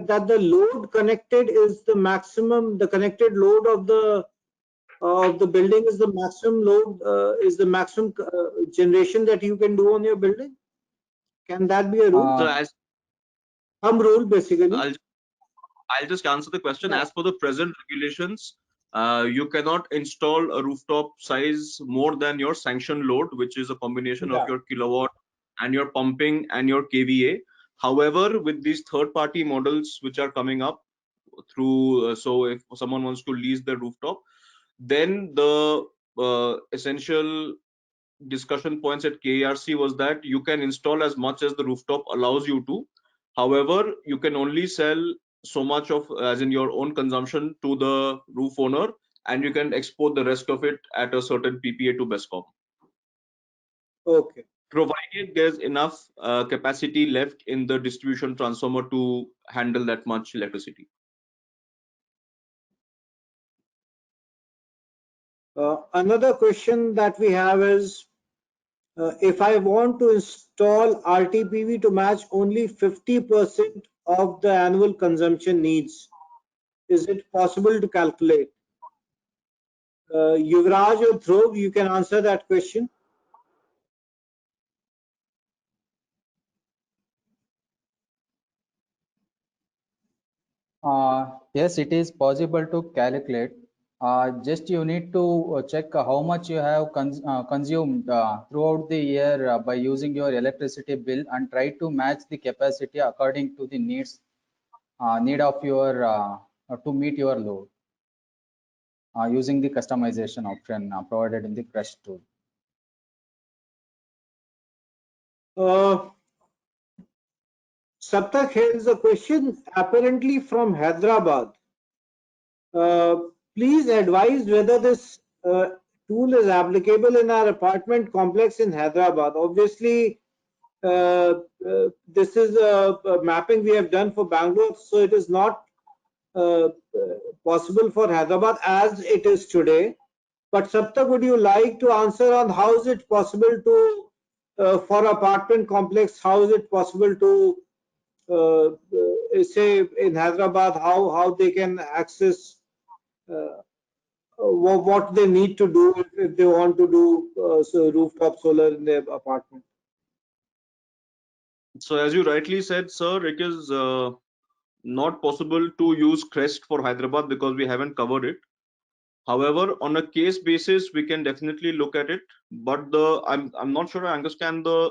that the load connected is the maximum, the connected load of the building is the maximum load, is the maximum generation that you can do on your building? Can that be a rule? So as some rule basically. I'll just answer the question. As per the present regulations, you cannot install a rooftop size more than your sanction load, which is a combination of your kilowatt and your pumping and your KVA. However, with these third-party models which are coming up through, so if someone wants to lease their rooftop, then the essential discussion points at KERC was that you can install as much as the rooftop allows you to. However, you can only sell so much of, as in your own consumption, to the roof owner, and you can export the rest of it at a certain PPA to BESCOM. Okay. Provided there's enough capacity left in the distribution transformer to handle that much electricity. Another question that we have is, if I want to install RTPV to match only 50% of the annual consumption needs, is it possible to calculate? Yuvraj or Dhruv, you can answer that question. Yes, it is possible to calculate. Just you need to check how much you have consumed throughout the year by using your electricity bill, and try to match the capacity according to the needs need of your to meet your load using the customization option provided in the CREST tool. Saptak, here is a question apparently from Hyderabad. Please advise whether this tool is applicable in our apartment complex in Hyderabad. Obviously, this is a mapping we have done for Bangalore, so it is not possible for Hyderabad as it is today. But Saptak, would you like to answer on how is it possible to, for apartment complex, how is it possible to say in Hyderabad, how they can access what they need to do if they want to do so rooftop solar in their apartment? So as you rightly said, sir, it is not possible to use CREST for Hyderabad because we haven't covered it. However, on a case basis, we can definitely look at it. But I'm not sure I understand the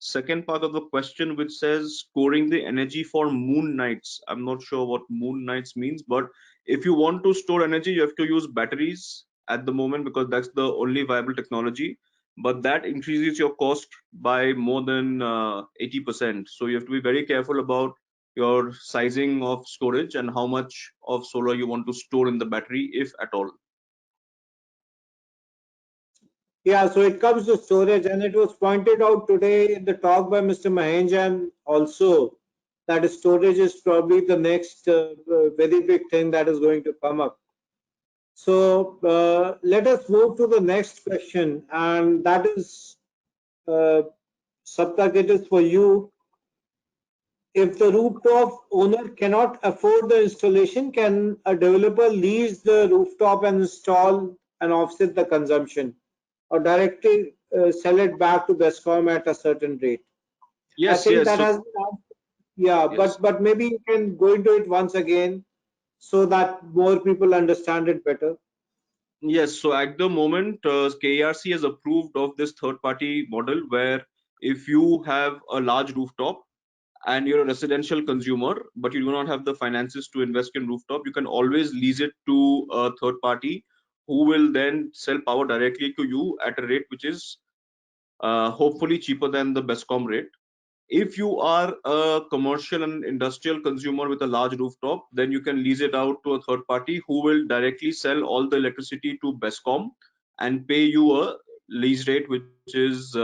second part of the question, which says storing the energy for moon nights. I'm not sure what moon nights means, but if you want to store energy, you have to use batteries at the moment because that's the only viable technology. But that increases your cost by more than 80%. So you have to be very careful about your sizing of storage and how much of solar you want to store in the battery, if at all. Yeah, so it comes to storage, and it was pointed out today in the talk by Mr. Mahenjan also that storage is probably the next very big thing that is going to come up. So let us move to the next question, and that is, Saptak, it is for you. If the rooftop owner cannot afford the installation, can a developer lease the rooftop and install and offset the consumption, or directly sell it back to BESCOM at a certain rate? Yes, I think yes. that So, has, yeah, yes. but maybe you can go into it once again so that more people understand it better. Yes, so at the moment, KERC has approved of this third-party model where if you have a large rooftop and you're a residential consumer, but you do not have the finances to invest in rooftop, you can always lease it to a third party who will then sell power directly to you at a rate which is hopefully cheaper than the BESCOM rate. If you are a commercial and industrial consumer with a large rooftop, then you can lease it out to a third party who will directly sell all the electricity to BESCOM and pay you a lease rate which is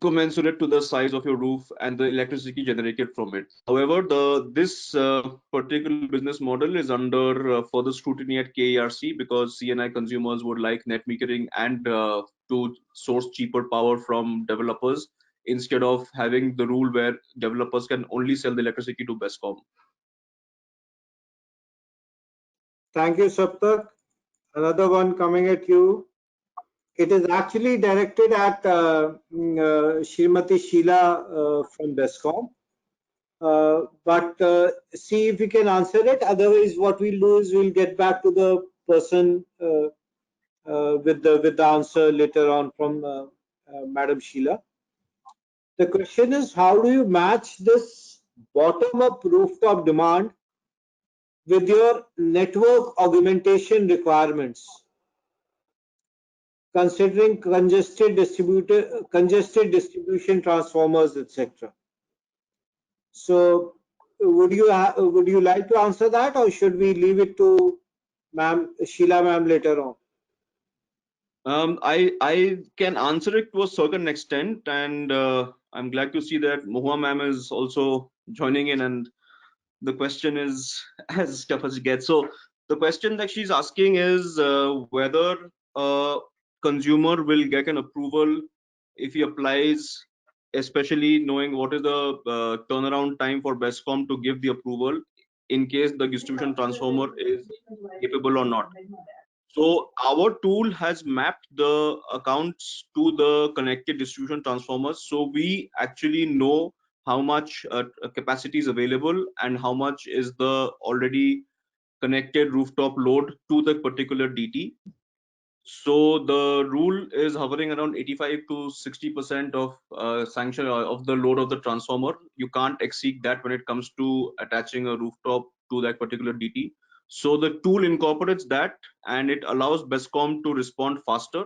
commensurate to the size of your roof and the electricity generated from it. However, this particular business model is under further scrutiny at KERC because CNI consumers would like net metering and to source cheaper power from developers instead of having the rule where developers can only sell the electricity to BESCOM. Thank you, Saptak. Another one coming at you. It is actually directed at Srimati Sheila from BESCOM. But see if we can answer it. Otherwise, what we'll do is we'll get back to the person with the answer later on from Madam Sheila. The question is, how do you match this bottom-up rooftop demand with your network augmentation requirements? considering congested distribution transformers, etc. So would you like to answer that, or should we leave it to Sheila ma'am later on? I can answer it to a certain extent, and I'm glad to see that Mohua ma'am is also joining in, and the question is as tough as it gets. So the question that she's asking is whether a consumer will get an approval if he applies, especially knowing what is the turnaround time for BESCOM to give the approval in case the distribution transformer is capable or not. So our tool has mapped the accounts to the connected distribution transformers. So we actually know how much capacity is available and how much is the already connected rooftop load to the particular DT. So the rule is hovering around 85 to 60% of sanction of the load of the transformer. You can't exceed that when it comes to attaching a rooftop to that particular DT. So the tool incorporates that, and it allows BESCOM to respond faster.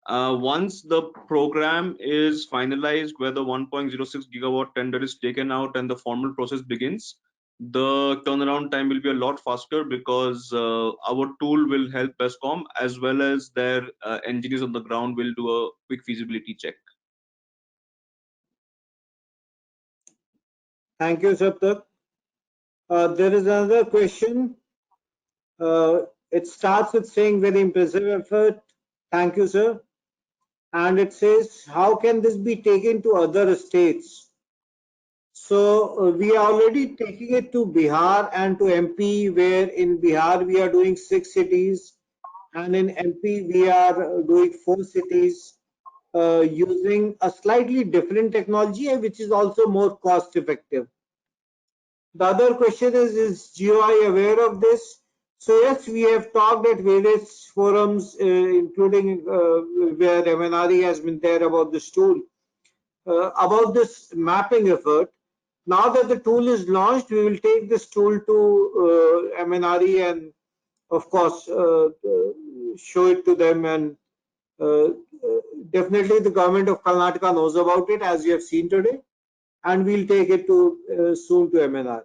Once the program is finalized, where the 1.06 gigawatt tender is taken out and the formal process begins, the turnaround time will be a lot faster, because our tool will help BESCOM as well as their engineers on the ground will do a quick feasibility check. Thank you, Saptak. There is another question. It starts with saying very impressive effort. Thank you, sir. And it says, how can this be taken to other states? So we are already taking it to Bihar and to MP, where in Bihar we are doing 6 cities, and in MP we are doing 4 cities using a slightly different technology, which is also more cost effective. The other question is GOI aware of this? So yes, we have talked at various forums, including where MNRE has been there, about this tool, about this mapping effort. Now that the tool is launched, we will take this tool to MNRE and, of course, show it to them. And definitely the government of Karnataka knows about it, as you have seen today, and we'll take it to soon to MNRE.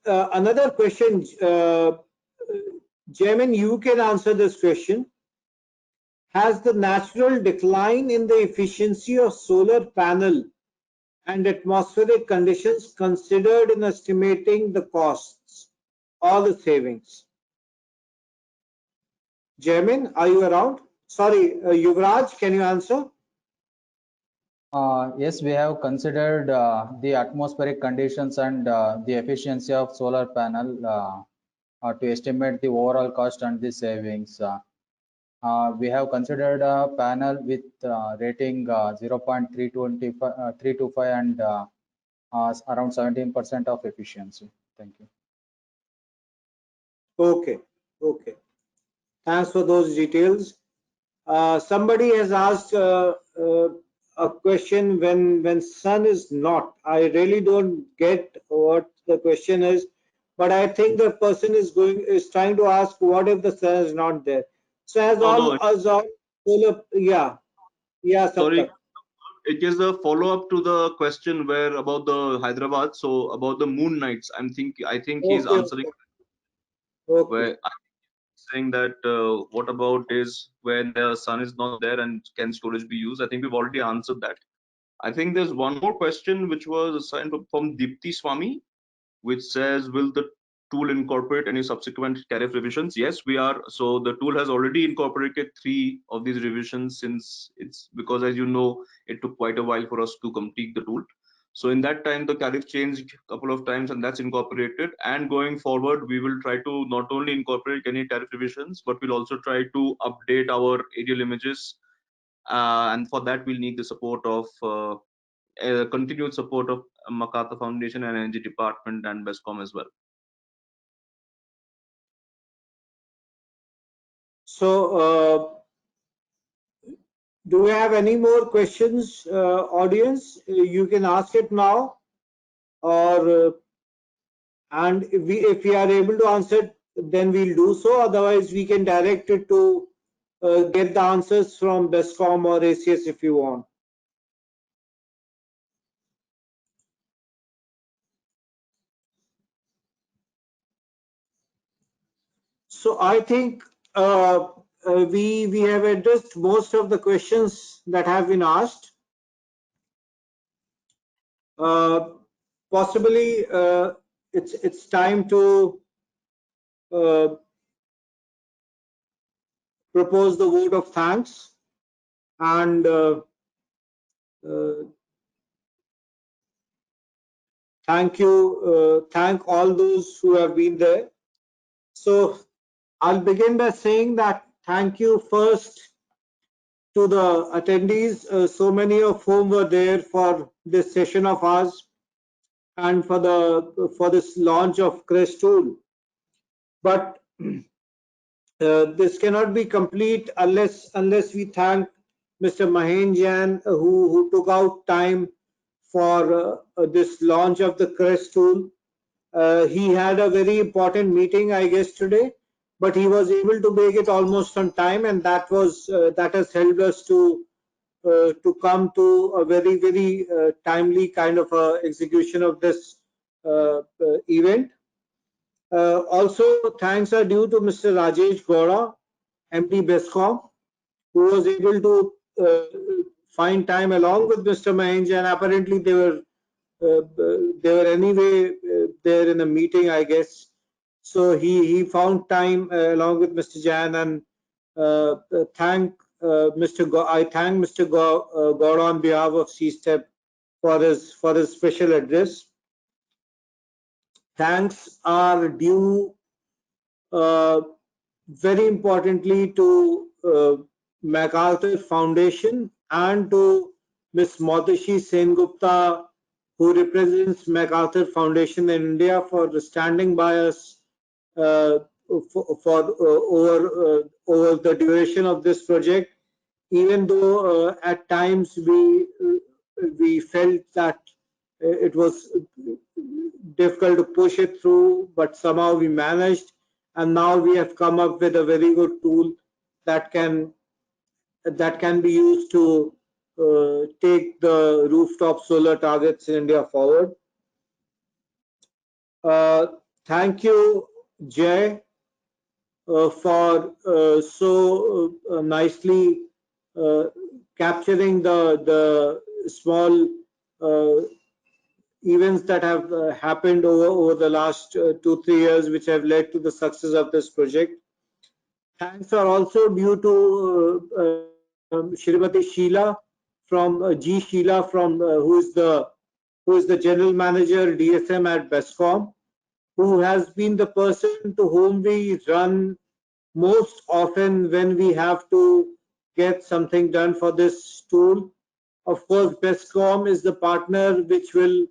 Another question, Jamin, you can answer this question. Has the natural decline in the efficiency of solar panel and atmospheric conditions considered in estimating the costs or the savings? Jamin, are you around? Sorry, Yuvraj, can you answer? Yes, we have considered the atmospheric conditions and the efficiency of solar panel to estimate the overall cost and the savings. We have considered a panel with rating 0.325 and around 17% of efficiency. Thank you. Okay, okay. Thanks for those details. Somebody has asked a question when sun is not. I really don't get what the question is, but I think the person is trying to ask, what if the sun is not there? So as all solar, yeah. Sorry, it is a follow-up to the question where about the Hyderabad. So about the moon nights, I think he's answering. Okay. Where I'm saying that what about is when the sun is not there and can storage be used? I think we've already answered that. I think there's one more question which was assigned from Deepti Swami, which says, will the tool incorporate any subsequent tariff revisions? Yes, we are. So the tool has already incorporated 3 of these revisions, since it's because, as you know, it took quite a while for us to complete the tool. So in that time, the tariff changed a couple of times, and that's incorporated. And going forward, we will try to not only incorporate any tariff revisions, but we'll also try to update our aerial images. And for that, we'll need the support of continued support of MacArthur Foundation and Energy Department and BESCOM as well. So, do we have any more questions, audience? You can ask it now, or and if we are able to answer it then we'll do so. Otherwise, we can direct it to get the answers from BESCOM or ACS if you want. So I think we have addressed most of the questions that have been asked. Possibly it's time to propose the vote of thanks and thank all those who have been there. So I'll begin by saying that thank you first to the attendees, so many of whom were there for this session of ours and for this launch of CREST tool. But this cannot be complete unless we thank Mr. Mahen Jain, who took out time for this launch of the CREST tool. He had a very important meeting, I guess, today, but he was able to make it almost on time, and that has helped us to come to a very timely kind of execution of this event. Also, thanks are due to Mr. Rajesh Gowda, MD BESCOM, who was able to find time along with Mr. Mahen Jain. Apparently, they were anyway there in a meeting, I guess. So he found time along with Mr. Jain, and I thank Mr. Gowda on behalf of CSTEP for his special address. Thanks are due very importantly to MacArthur Foundation and to Ms. Madhushi Sengupta, who represents MacArthur Foundation in India, for standing by us over the duration of this project. Even though at times we felt that it was difficult to push it through, but somehow we managed, and now we have come up with a very good tool that can be used to take the rooftop solar targets in India forward. Thank you, Jay, for so nicely capturing the small events that have happened over the last 2-3 years, which have led to the success of this project. Thanks are also due to Shrimati Sheila from G. Sheila from who is the general manager DSM at BESCOM, who has been the person to whom we run most often when we have to get something done for this tool. Of course, BESCOM is the partner which will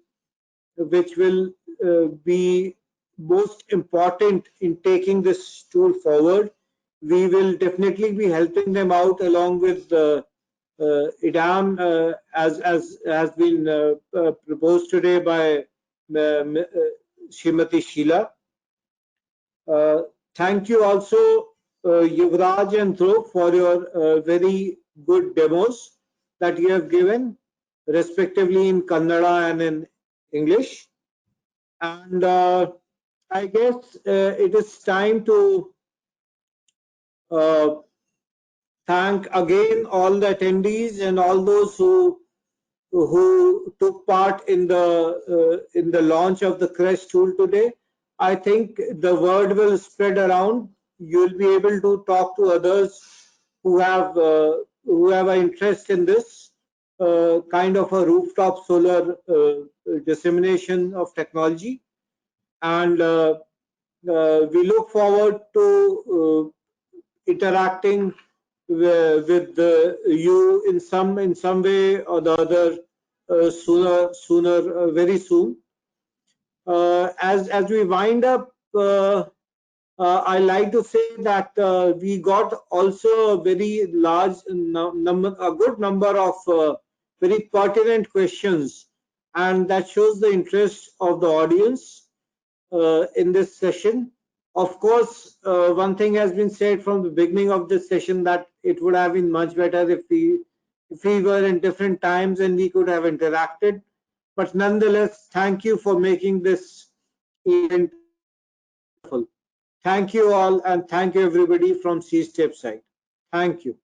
be most important in taking this tool forward. We will definitely be helping them out along with IDAM as has been proposed today by Shrimati Sheila. Thank you also Yuvraj and Dhruv for your very good demos that you have given, respectively in Kannada and in English. And I guess it is time to thank again all the attendees and all those who took part in the launch of the CREST tool today. I think the word will spread around. You'll be able to talk to others who have an interest in this kind of a rooftop solar dissemination of technology, and we look forward to interacting with you in some way or the other sooner, very soon. As we wind up, I like to say that we got also a very large number, a good number of very pertinent questions, and that shows the interest of the audience in this session. Of course, one thing has been said from the beginning of this session that it would have been much better if we were in different times and we could have interacted. But nonetheless, thank you for making this event wonderful. Thank you all, and thank you everybody from C-Step side. Thank you.